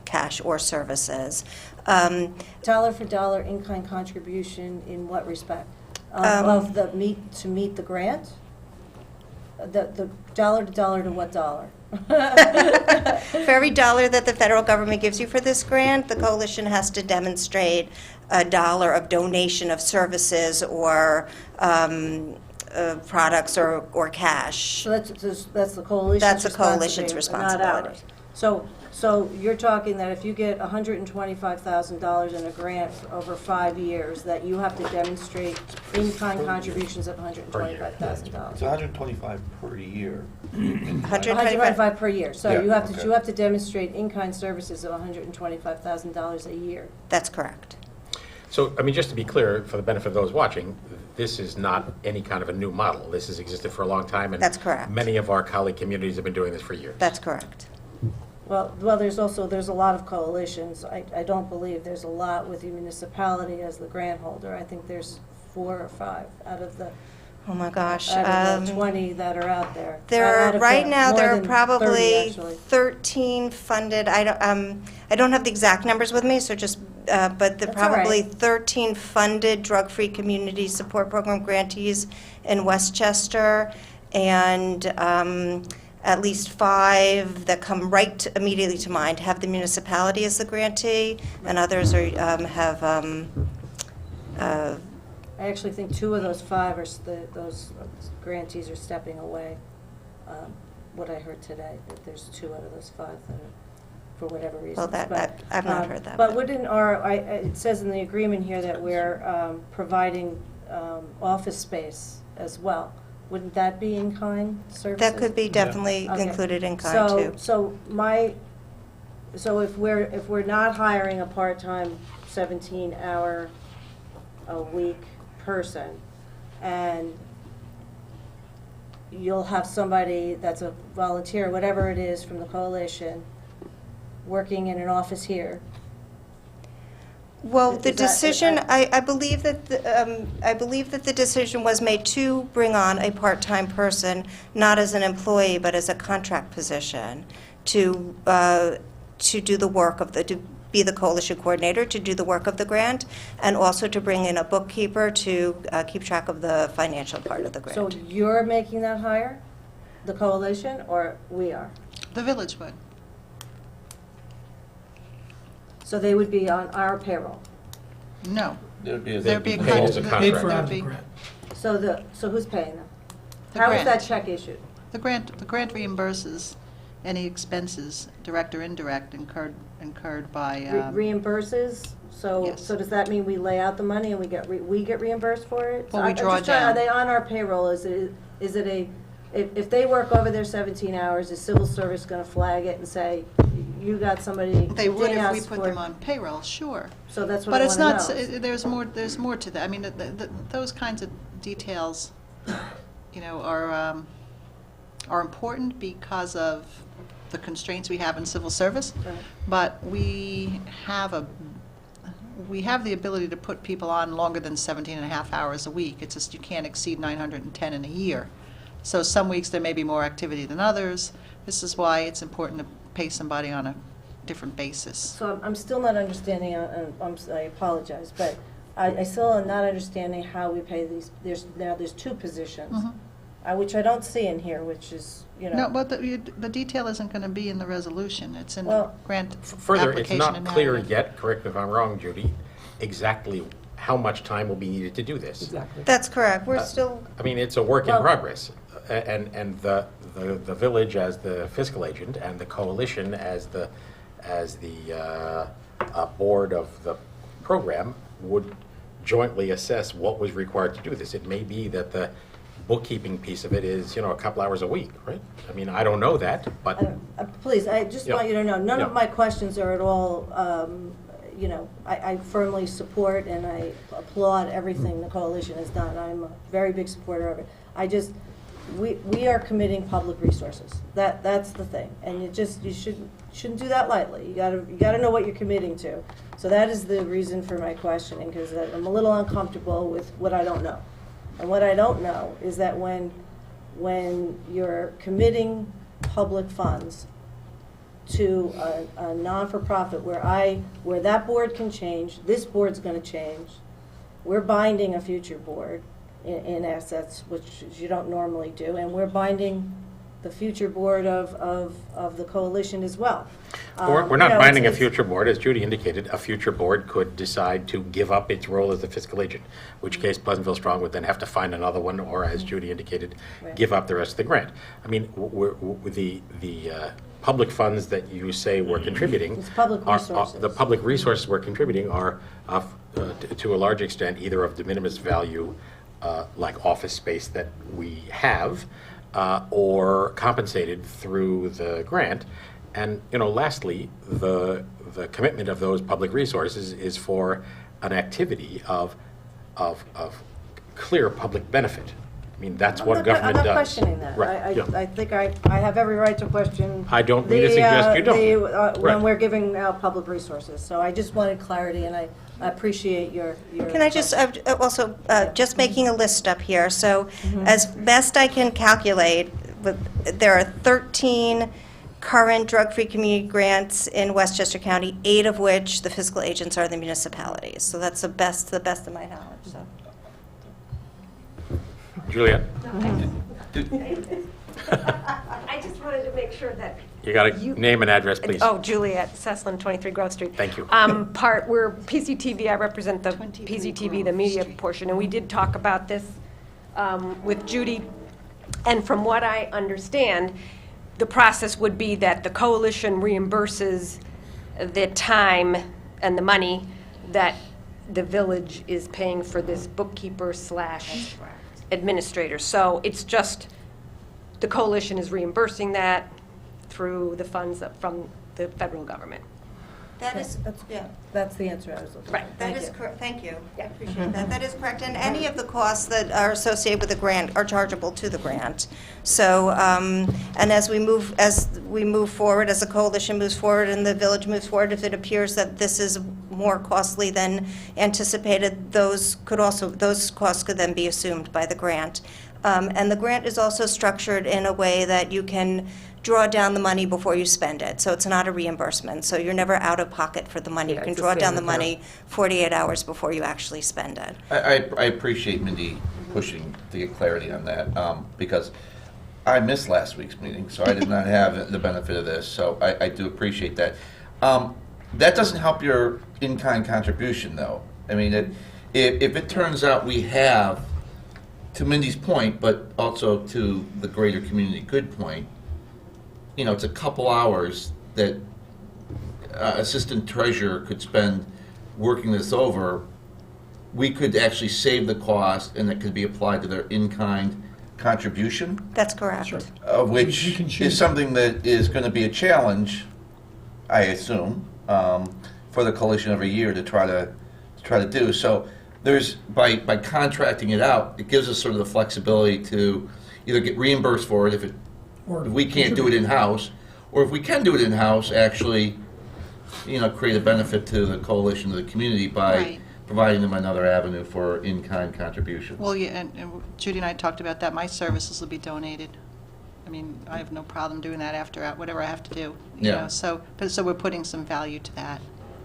cash or services. Dollar for dollar in-kind contribution in what respect? To meet the grant? The dollar to dollar to what dollar? For every dollar that the federal government gives you for this grant, the coalition has to demonstrate $1 of donation of services or products or cash. So that's the coalition's That's the coalition's responsibility, not ours. responsibility. So you're talking that if you get $125,000 in a grant over 5 years, that you have to demonstrate in-kind contributions of $125,000? It's 125 per year. 125 per year. So Yeah, you have to okay. you have to demonstrate in-kind services of $125,000 a year. That's correct. So, I mean, just to be clear, for the benefit of those watching, this is not any kind of a new model. This has existed for a long time, and That's correct. many of our colleague communities have been doing this for years. That's correct. Well, there's a lot of coalitions. I don't believe there's a lot with the municipality as the grant holder. I think there's 4 or 5 out of the Oh my gosh. 20 that are out there. There Out are, of right the- now, more there are than 30, probably actually. 13 funded, I don't have the exact numbers with me, so just, but there are That's all right. probably 13 funded drug-free community support program grantees in Westchester, and at least 5 that come immediately to mind have the municipality as the grantee, and others have I actually think 2 of those 5 those grantees are stepping away. What I heard today, that there's 2 out of those 5 that are, for whatever reason. I've not heard that. But wouldn't it says in the agreement here that we're providing office space as well. Wouldn't that be in-kind services? That could be definitely Okay. included in kind, too. So if we're not hiring a part-time 17-hour a week person, and you'll have somebody that's a volunteer, whatever it is, from the coalition, working in an office here. Well, Is the that- decision, I believe that the decision was made to bring on a part-time person, not as an employee, but as a contract position, to do the work to be the coalition coordinator, to do the work of the grant, and also to bring in a bookkeeper to keep track of the financial part of the grant. So you're making that hire, the coalition, or we are? The village would. So they would be on our payroll. No. There'd be a There'd be a paid as a contract. Paid for There'd out of the be- grant. So who's paying them? The How is grant. that check issued? The grant reimburses any expenses, direct or indirect, incurred by. Reimburses, so, Yes. so does that mean we lay out the money and we get reimbursed for it? Well, So we I'm draw just trying- down. Are they on our payroll? Is it if they work over their 17 hours, is civil service gonna flag it and say, you got somebody They would ding if we us put for-" them on payroll, sure. So that's what But I it's wanna not, know. there's more to that. I mean, those kinds of details, are important because of the constraints we have in civil service. Right. But we have the ability to put people on longer than 17 and a half hours a week. It's just you can't exceed 910 in a year. So some weeks there may be more activity than others. This is why it's important to pay somebody on a different basis. So I'm still not understanding, I apologize, but I still am not understanding how we pay these, there's two positions, Mhm. Which I don't see in here, which is, No, but the detail isn't going to be in the resolution. It's in the Well, grant Further, it's application not and clear narrative. yet, correct me if I'm wrong, Judy, exactly how much time will be needed to do this. Exactly. That's correct. We're still, I mean, it's a work in Well- progress, and the village as the fiscal agent and the coalition as the board of the program would jointly assess what was required to do this. It may be that the bookkeeping piece of it is, a couple hours a week, right? I mean, I don't know that, but, Please, I just Yeah. want you to know, none of Yeah. my questions are at all, I firmly support and I applaud everything the coalition has done. I'm a very big supporter of it. We are committing public resources. That's the thing. And you shouldn't do that lightly. You gotta know what you're committing to. So that is the reason for my questioning, because I'm a little uncomfortable with what I don't know. And what I don't know is that when you're committing public funds to a non-for-profit where that board can change, this board's gonna change, we're binding a future board in assets, which you don't normally do, and we're binding the future board of the coalition as well. we're not binding a it's- future board. As Judy indicated, a future board could decide to give up its role as the fiscal agent, which case Pleasantville Strong would then have to find another one, or as Judy indicated, Right. give up the rest of the grant. I mean, the public funds that you say we're contributing. It's public resources. The public resources we're contributing are, to a large extent, either of de minimis value, like office space that we have, or compensated through the grant. And, lastly, the commitment of those public resources is for an activity of clear public benefit. I mean, that's what government does. I'm not questioning that. Right, yeah. I think I have every right to question. I don't mean to suggest you don't. When Right. we're giving out public resources. So I just wanted clarity, and I appreciate your. can I just, also, just making a list up here. So as best I can calculate, there are 13 current drug-free community grants in Westchester County, 8 of which the fiscal agents are the municipalities. So that's the best of my knowledge, so. Juliet, I just wanted to make sure that. you got to name and address, please. Oh, Juliet, Cesslin, 23 Grove Street. Thank you. We're PCTV, I represent the 23 PCTV, the Grove media Street. portion, and we did talk about this with Judy. And from what I understand, the process would be that the coalition reimburses the time and the money that the village is paying for this bookkeeper / administrator. So it's just, the coalition is reimbursing that through the funds from the federal government. That is, That's the answer I was looking for. Right. That Thank is you. correct, thank you. I appreciate that. That is correct. And any of the costs that are associated with the grant are chargeable to the grant. So, and as we move forward, as the coalition moves forward and the village moves forward, if it appears that this is more costly than anticipated, those costs could then be assumed by the grant. And the grant is also structured in a way that you can draw down the money before you spend it. So it's not a reimbursement. So you're never out of pocket for the money. Yeah, You can it's a draw down the standard, money 48 hours before you actually spend it. I appreciate Mindy pushing to get clarity on that, because I missed last week's meeting, so I did not have the benefit of this, so I do appreciate that. That doesn't help your in-kind contribution, though. I mean, if it turns out we have to Mindy's point, but also to the greater community good point, you know, it's a couple hours that assistant treasurer could spend working this over. We could actually save the cost, and it could be applied to their in-kind contribution, That's correct. which We can choose. is something that is going to be a challenge, I assume, for the coalition every year to try to do. So there's by contracting it out, it gives us sort of the flexibility to either get reimbursed for it if we can't do it in-house, or if we can do it in-house, actually, you know, create a benefit to the coalition, to the community by Right. providing them another avenue for in-kind contributions. Well, yeah, and Judy and I talked about that. My services will be donated. I mean, I have no problem doing that after whatever I have to do. You Yeah. know, so we're putting some value to that.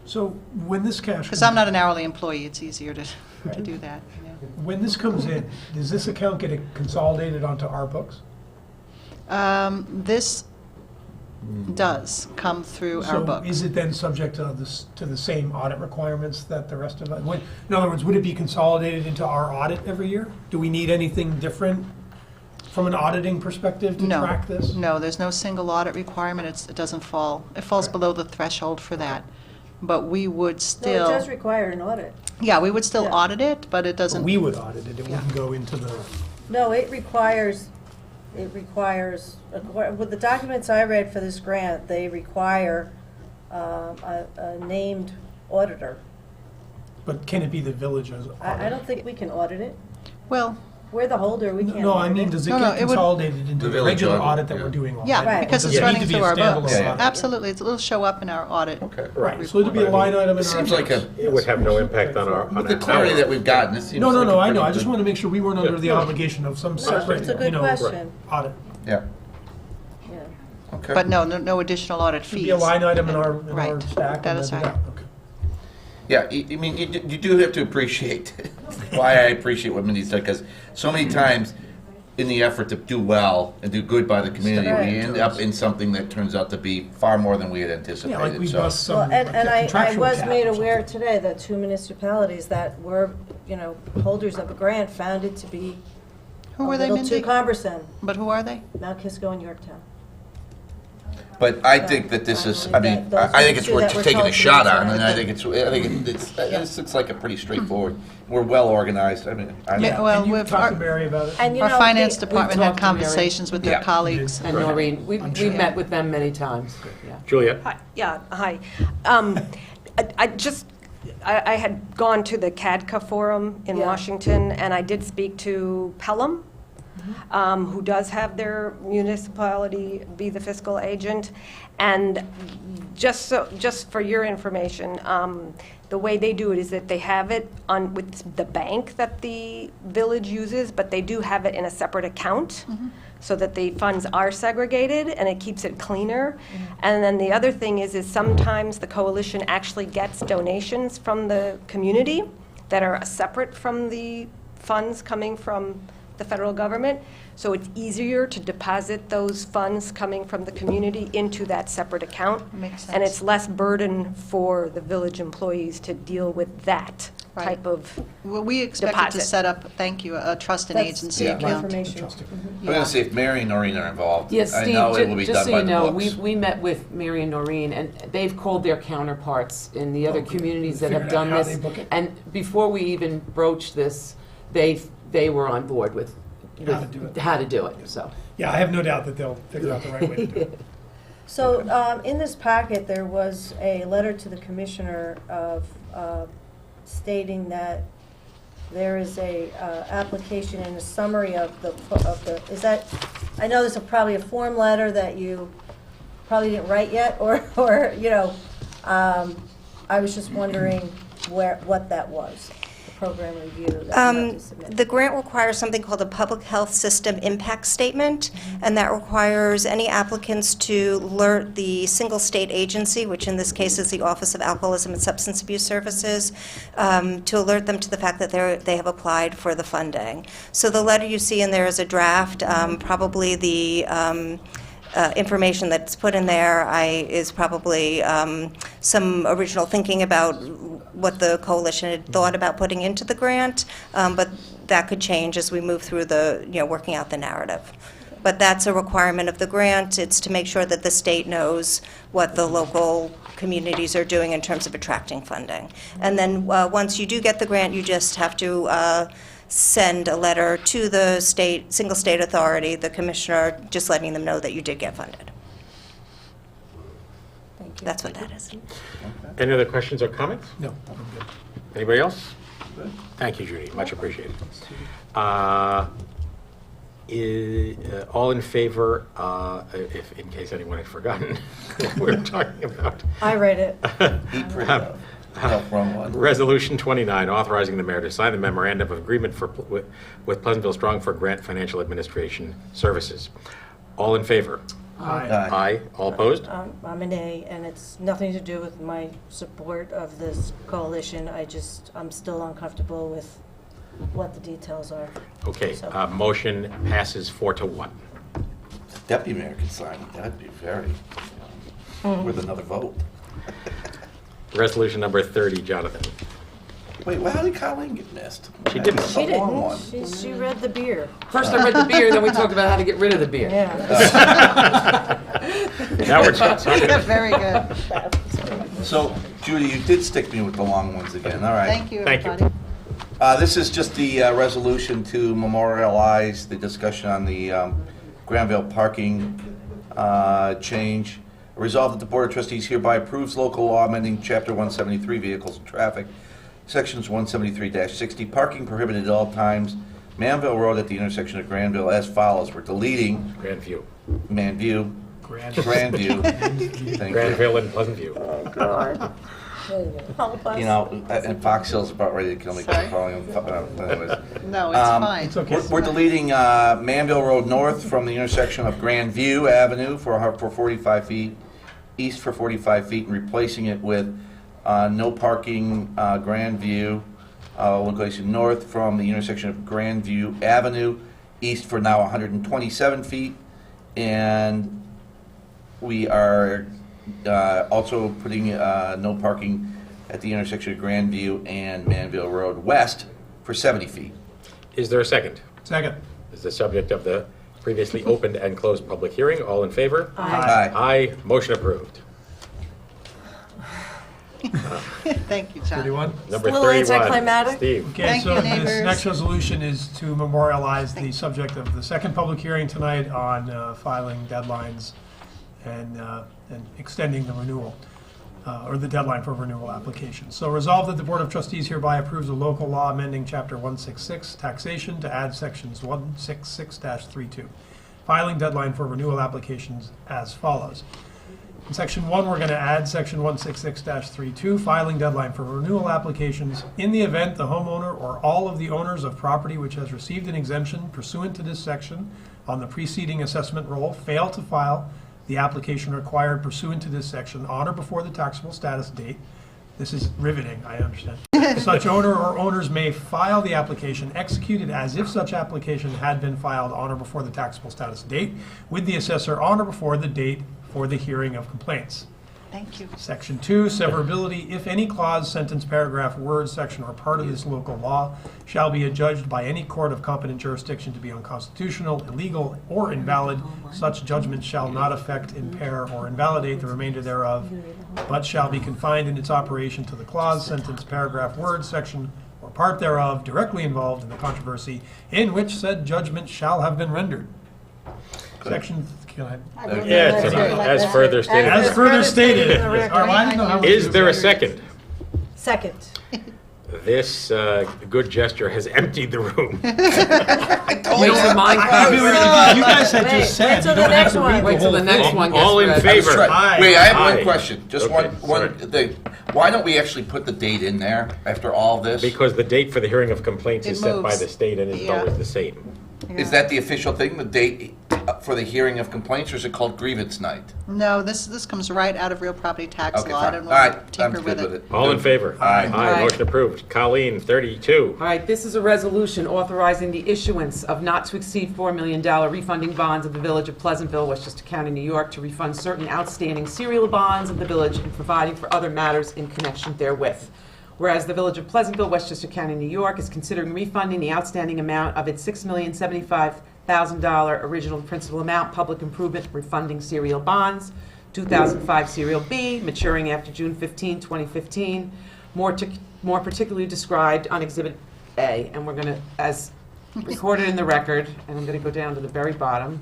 So when this cash. Because I'm not an hourly employee, it's easier to do that. Yeah. When this comes in, does this account get consolidated onto our books? This does come through our book. So is it then subject to the same audit requirements that the rest of it? In other words, would it be consolidated into our audit every year? Do we need anything different from an auditing perspective to track this? No, there's no single audit requirement. It doesn't fall. It falls below the threshold for that. But we would No, still. it does require an audit. Yeah, we would still Yeah. audit it, but it doesn't. We would audit it, it wouldn't go into the, No, it requires, with the documents I read for this grant, they require a named auditor. but can it be the village's audit? I don't think we can audit it. Well, We're the holder, we can't No, I audit mean, it. does it No, get it would- consolidated into The the village regular audit, audit that yeah. we're doing already? yeah, Right. because Or it's does it running need to be through a our standalone books. audit? Absolutely, it'll show up in our audit. Okay. Right, so it'd be a line item in our. It seems like books. It would have no impact on our, With on the clarity that we've gotten, it seems No, like a I know, pretty I just good- want to make sure we weren't under the Yeah. obligation of some separate, It's a good you know, question. audit. Yeah, Yeah. okay. But no additional audit fees. It'd be a line item in our Right. stack. That and is that'd be right. that. Okay. Yeah, I mean, you do have to appreciate why I appreciate what Mindy said, because so many times in the effort to do well and do good by the community, Right. we end up in something that turns out to be far more than we had Yeah, like anticipated. we So, bust some Well, and I contractual was cap made or aware something. today that 2 municipalities that were, holders of a grant found it to be Who a were they, little too Mindy? cumbersome. But who are they? Mount Kisco and Yorktown. but I think that this is, I mean, Those I think are it's the two worth that were taking a told to shot me on, and tonight. I think this looks like a pretty straightforward. We're well organized. I mean, Yeah, well, And you with talked our- to Mary about it? And Our finance department had talked to Mary. conversations with their Yeah. colleagues. And Noreen, we met with them many times, yeah. Juliet? Hi. I had gone to the CADCA forum in Yeah. Washington, and I did speak to Pelham, who does have their municipality be the fiscal agent. And just for your information, the way they do it is that they have it on with the bank that the village uses, but they do have it in a separate account so that the funds are segregated, and it keeps it cleaner. And then the other thing is sometimes the coalition actually gets donations from the community that are separate from the funds coming from the federal government. So it's easier to deposit those funds coming from the community into that separate account. Makes And sense. it's less burden for the village employees to deal with that Right. type of, Well, we expected to Deposit. set up, thank you, a trust and That's agency Yeah. account. information. I'm going to see if Mary and Noreen are involved. Yes, I Steve, know it will be just done so by you the know, books. we met with Mary and Noreen, and they've called their counterparts in the other Okay. communities that have Figured out done how this. they book it. And before we even broached this, they were on board with How to do it. how to do it, so. Yeah, I have no doubt that they'll figure out the right way to do it. So, in this packet, there was a letter to the commissioner of, stating that there is a, application and a summary of the, is that, I know there's probably a form letter that you probably didn't write yet, or, I was just wondering what that was, the program review that you have to submit. The grant requires something called a Public Health System Impact Statement, and that requires any applicants to alert the single state agency, which in this case is the Office of Alcoholism and Substance Abuse Services, to alert them to the fact that they have applied for the funding. So the letter you see in there is a draft, probably the information that's put in there is probably some original thinking about what the coalition had thought about putting into the grant, but that could change as we move through the, working out the narrative. But that's a requirement of the grant. It's to make sure that the state knows what the local communities are doing in terms of attracting funding. And then once you do get the grant, you just have to send a letter to the single state authority, the commissioner, just letting them know that you did get funded. Thank you. That's what that is. Any other questions or comments? No, I'm good. Anybody else? Thank you, Judy, much appreciated. All in favor, if in case anyone had forgotten what we're talking about. I read it. Eat pretty up. No, wrong one. Resolution 29, authorizing the mayor to sign the memorandum of agreement with Pleasantville Strong for grant financial administration services. All in favor? Aye. Aye. All opposed? I'm an A, and it's nothing to do with my support of this coalition. I'm still uncomfortable with what the details are. Okay, So- motion passes 4-1. Deputy mayor could sign it, that'd be very, with another vote. Resolution number 30, Jonathan. Wait, how did Colleen get missed? She didn't. That's She a long didn't. one. She read the beer. First I read the beer, then we talked about how to get rid of the beer. Yeah. Now we're talking. Very good. So, Judy, you did stick me with the long ones again, all right. Thank you, Thank you. everybody. This is just the resolution to memorialize the discussion on the Granville parking change. Resolved that the Board of Trustees hereby approves local law amending Chapter 173, Vehicles and Traffic, Sections 173-60, parking prohibited at all times, Manville Road at the intersection of Granville as follows. We're deleting Grandview. Grandview. Thank you. Granville and Pleasantview. Help us. You know, and Fox Hill's about ready to kill me. Sorry? Anyways. No, it's fine. It's okay. We're deleting Manville Road North from the intersection of Grandview Avenue for 45 feet, east for 45 feet, and replacing it with no parking Grandview location north from the intersection of Grandview Avenue, east for now 127 feet. And we are also putting no parking at the intersection of Grandview and Manville Road west for 70 feet. Is there a second? Second. Is the subject of the previously opened and closed public hearing. All in favor? Aye. Aye. Motion approved. Thank you, John. 31. Number a little 31. anticlimactic. Steve. Okay, Thank so you, this neighbors. next resolution is to memorialize the subject of the second public hearing tonight on filing deadlines and extending the renewal, or the deadline for renewal applications. So resolved that the Board of Trustees hereby approves a local law amending Chapter 166, Taxation, to add Sections 166-32. Filing deadline for renewal applications as follows. In Section 1, we're going to add Section 166-32, filing deadline for renewal applications. In the event the homeowner or all of the owners of property which has received an exemption pursuant to this section on the preceding assessment roll fail to file the application required pursuant to this section on or before the taxable status date. This is riveting, I understand. Such owner or owners may file the application executed as if such application had been filed on or before the taxable status date with the assessor on or before the date for the hearing of complaints. Thank you. Section 2, severability. If any clause, sentence, paragraph, word, section, or part of this local law shall be adjudged by any court of competent jurisdiction to be unconstitutional, illegal, or invalid, such judgment shall not affect, impair, or invalidate the remainder thereof, but shall be confined in its operation to the clause, sentence, paragraph, word, section, or part thereof directly involved in the controversy in which said judgment shall have been rendered. Section, go ahead. Yeah, it's as further stated. As further stated. All right, well, I didn't know how we Is do there a this. second? Second. This good gesture has emptied the room. Wait till mine I feel comes. like you guys had Wait, just said wait till you the don't have next to one. read Wait the till whole the next thing. one gets All in read. favor? That's right. Aye. Wait, I have Aye. one question. Just Okay, one sorry. thing. Why don't we actually put the date in there after all this? Because the date for the hearing of complaints is It set by moves. the state and is Yeah. always the same. Is that the official thing, the date for the hearing of complaints, or is it called grievance night? No, this comes right out of real property tax Okay, law. I fine. don't All right, want to I'm tinker good with with it. it. All in favor? Aye. Aye, Aye. motion approved. Colleen, 32. All right, this is a resolution authorizing the issuance of not to exceed $4 million refunding bonds of the Village of Pleasantville, Westchester County, New York, to refund certain outstanding serial bonds of the village and providing for other matters in connection therewith. Whereas the Village of Pleasantville, Westchester County, New York, is considering refunding the outstanding amount of its $6,075,000 original principal amount public improvement refunding serial bonds, 2005 Serial B, maturing after June 15, 2015, more particularly described on Exhibit A. And we're going to, as recorded in the record, and I'm going to go down to the very bottom.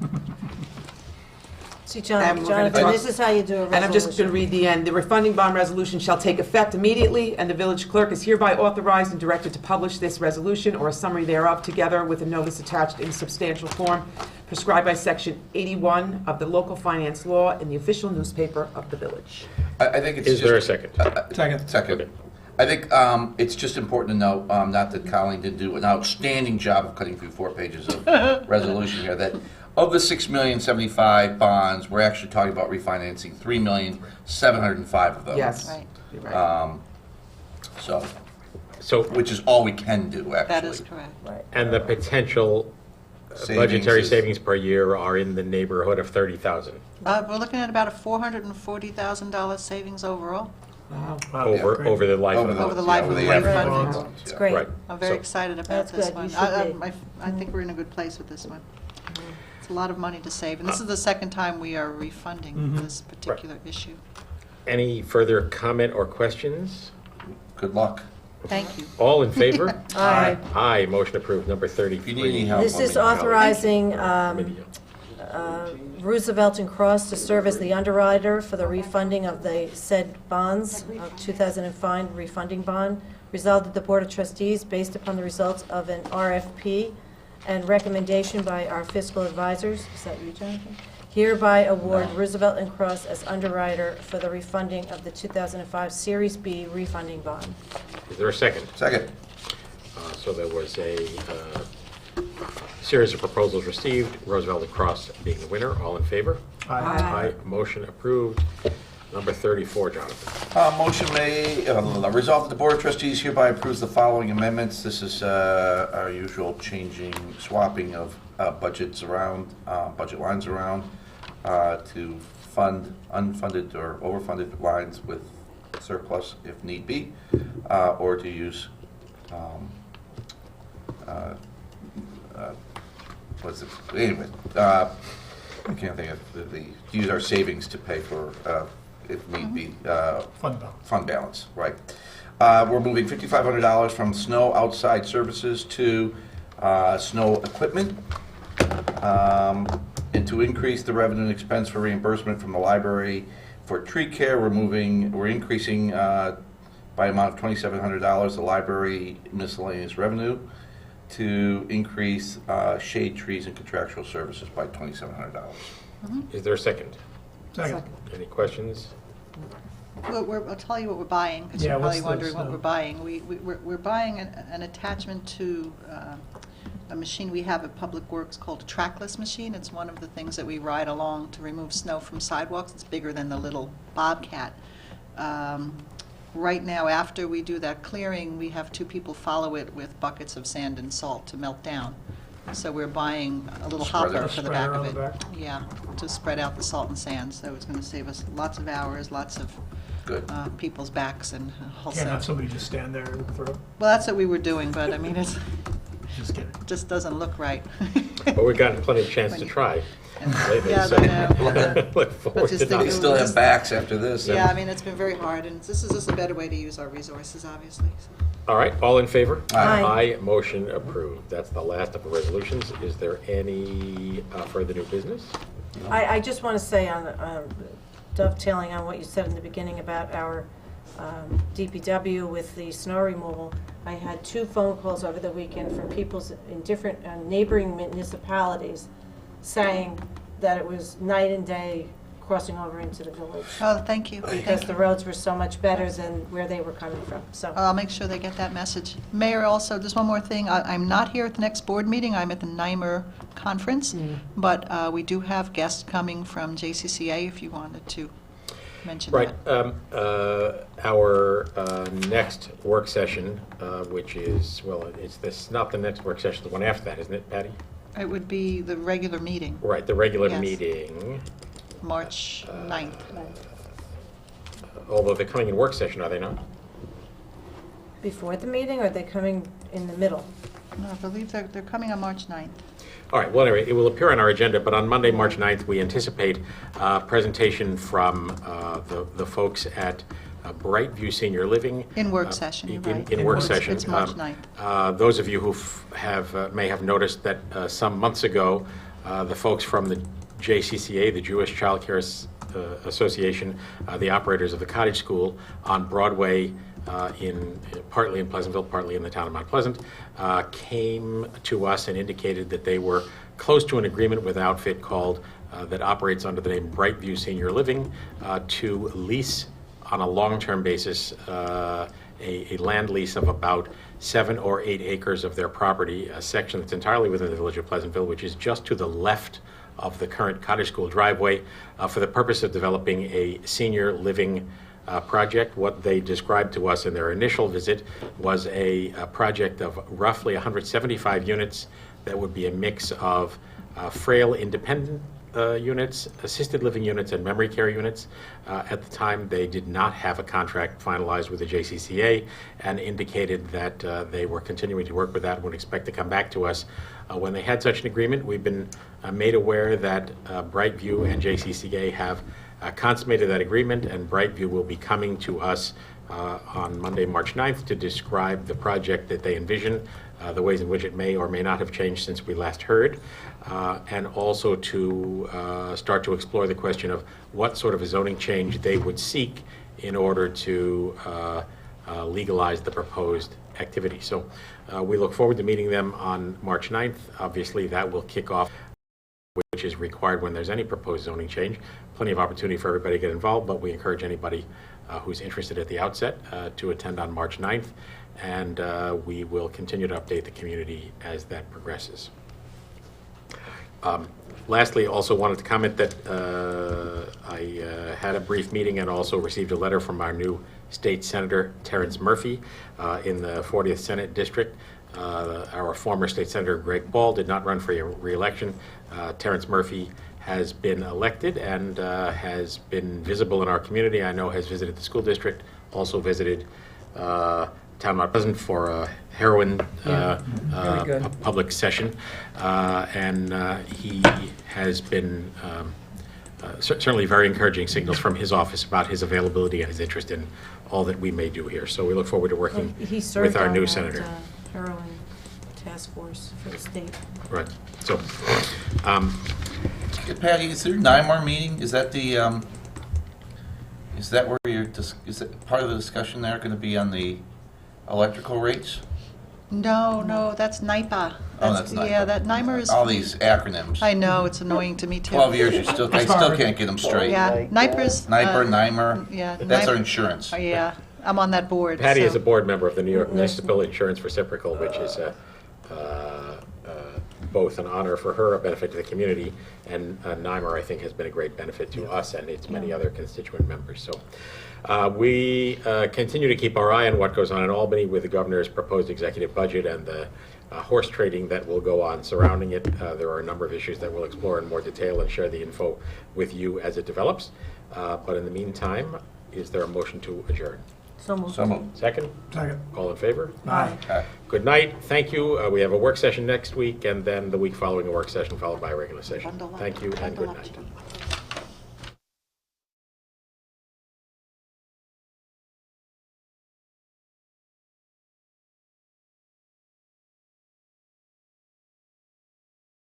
See, And we're gonna Jonathan, talk- this is how you do a resolution. And I'm just going to read the end. The refunding bond resolution shall take effect immediately, and the village clerk is hereby authorized and directed to publish this resolution or a summary thereof, together with a notice attached in substantial form prescribed by Section 81 of the local finance law in the official newspaper of the village. I think it's Is just... there a second? Second. Okay. I think it's just important to note, not that Colleen did do an outstanding job of cutting through 4 pages of resolution here, that of the $6,075,000 bonds, we're actually talking about refinancing $3,705,000 of them. Yes. Right. You're right. So, Which is all we can do, actually. That is correct. Right. and the potential budgetary savings per year are in the neighborhood of 30,000 We're looking at about a $440,000 savings overall. Wow. over the life of Over the life of the average fund. bonds, It's yeah. great. Right. I'm very So- excited about That's this good. one. You should be. I think we're in a good place with this one. It's a lot of money to save, and this is the second time we are refunding this particular issue. Any further comment or questions? Good luck. Thank you. All in favor? Aye. Aye, motion approved. Number If you need any 33. help, This let is me know. authorizing Video. Roosevelt and Cross to serve as the underwriter for the refunding of the said bonds of 2005 refunding bond. Resolved that the Board of Trustees, based upon the results of an RFP and recommendation by our fiscal advisors, is that you, Jonathan? Hereby award Roosevelt and Cross as underwriter for the refunding of the 2005 Series B refunding bond. Is there a second? Second. So there was a series of proposals received, Roosevelt and Cross being the winner. All in favor? Aye. Motion approved. Number 34, Jonathan. Motion made, resolved that the Board of Trustees hereby approves the following amendments. This is our usual swapping of budgets around, budget lines around, to fund unfunded or overfunded lines with surplus if need be, or to use, what's it, anyway, I can't think of use our savings to pay for, if need be, fund balance, right. We're moving $5,500 from snow outside services to snow equipment. And to increase the revenue and expense for reimbursement from the library for tree care, we're increasing by amount of $2,700 the library miscellaneous revenue to increase shade trees and contractual services by $2,700. Is there a second? Second. Any questions? I'll tell you what we're buying, because Yeah, you're probably what's wondering this, what we're buying. We're buying an attachment to a machine we have at Public Works called a trackless machine. It's one of the things that we ride along to remove snow from sidewalks. It's bigger than the little Bobcat. Right now, after we do that clearing, we have 2 people follow it with buckets of sand and salt to melt down. So we're buying a little hopper for the back Spreader of on it. the back? Yeah, to spread out the salt and sand. So it's going to save us lots of hours, lots of Good. people's backs and Can't have also. somebody just stand there and throw. Well, that's what we were doing, but I mean, it Just kidding. just doesn't look right. But we've gotten plenty of chance to try lately, Yeah, so I know. look forward just to think We not. still have backs after this. Yeah, I mean, it's been very hard, and this is just a better way to use our resources, obviously. So. All right, all in favor? Aye. Aye, motion approved. That's the last of the resolutions. Is there any further new business? I just want to say, on dovetailing on what you said in the beginning about our DPW with the snow removal, I had 2 phone calls over the weekend from people in different neighboring municipalities saying that it was night and day crossing over into the village Oh, thank you. because the roads were so much better than where they were coming from. So I'll make sure they get that message. Mayor, also, just one more thing. I'm not here at the next board meeting. I'm at the NYMER conference, but we do have guests coming from JCCA if you wanted to mention Right. that. Our next work session, which is, well, it's this, not the next work session, the one after that, isn't it, Patty? It would be the regular meeting, Right, the regular Yes. meeting, March 9th. although they're coming in work session, are they not? before the meeting, or are they coming in the middle? No, I believe they're coming on March 9th. All right, well, anyway, it will appear on our agenda, but on Monday, March 9th, we anticipate a presentation from the folks at Brightview Senior Living. In work session, you're right. In work session. It's March 9th. Those of you who may have noticed that some months ago, the folks from the JCCA, the Jewish Child Care Association, the operators of the cottage school on Broadway, partly in Pleasantville, partly in the town of Mount Pleasant, came to us and indicated that they were close to an agreement with an outfit that operates under the name Brightview Senior Living to lease on a long-term basis a land lease of about 7 or 8 acres of their property, a section that's entirely within the village of Pleasantville, which is just to the left of the current cottage school driveway, for the purpose of developing a senior living project. What they described to us in their initial visit was a project of roughly 175 units that would be a mix of frail independent units, assisted living units, and memory care units. At the time, they did not have a contract finalized with the JCCA and indicated that they were continuing to work with that and would expect to come back to us. When they had such an agreement, we've been made aware that Brightview and JCCA have consummated that agreement, and Brightview will be coming to us on Monday, March 9th to describe the project that they envision, the ways in which it may or may not have changed since we last heard, and also to start to explore the question of what sort of a zoning change they would seek in order to legalize the proposed activity. So we look forward to meeting them on March 9th. Obviously, that will kick off, which is required when there's any proposed zoning change. Plenty of opportunity for everybody to get involved, but we encourage anybody who's interested at the outset to attend on March 9th, and we will continue to update the community as that progresses. Lastly, also wanted to comment that I had a brief meeting and also received a letter from our new State Senator, Terrence Murphy, in the 40th Senate District. Our former State Senator, Greg Ball, did not run for re-election. Terrence Murphy has been elected and has been visible in our community. I know has visited the school district, also visited town of Mount Pleasant for a heroin public session, and he has been certainly very encouraging signals from his office about his availability and his interest in all that we may do here. So we look forward to working with our new senator. Heroin task force for the state. Right. So, Patty, is there a NYMAR meeting? Is that the, is that where is that part of the discussion there going to be on the electrical rates? No, that's NYPA. That's NYPA. Yeah, that NYMER is. All these acronyms. I know, it's annoying to me too. 12 years, I still can't get them straight. Yeah, NYPER's. NYMER, Yeah. that's our insurance. Yeah, I'm on that board. Patty so. is a board member of the New York Municipal Insurance Reciprocal, which is both an honor for her, a benefit to the community, and NYMER, I think, has been a great benefit to us and its many other constituent members. So we continue to keep our eye on what goes on in Albany with the governor's proposed executive budget and the horse trading that will go on surrounding it. There are a number of issues that we'll explore in more detail and share the info with you as it develops. But in the meantime, is there a motion to adjourn? So moved. So moved. Second? Second. All in favor? Aye. Okay. Good night. Thank you. We have a work session next week, and then the week following a work session followed by a regular session. Bundle up. Thank you, and Bundle good up. night.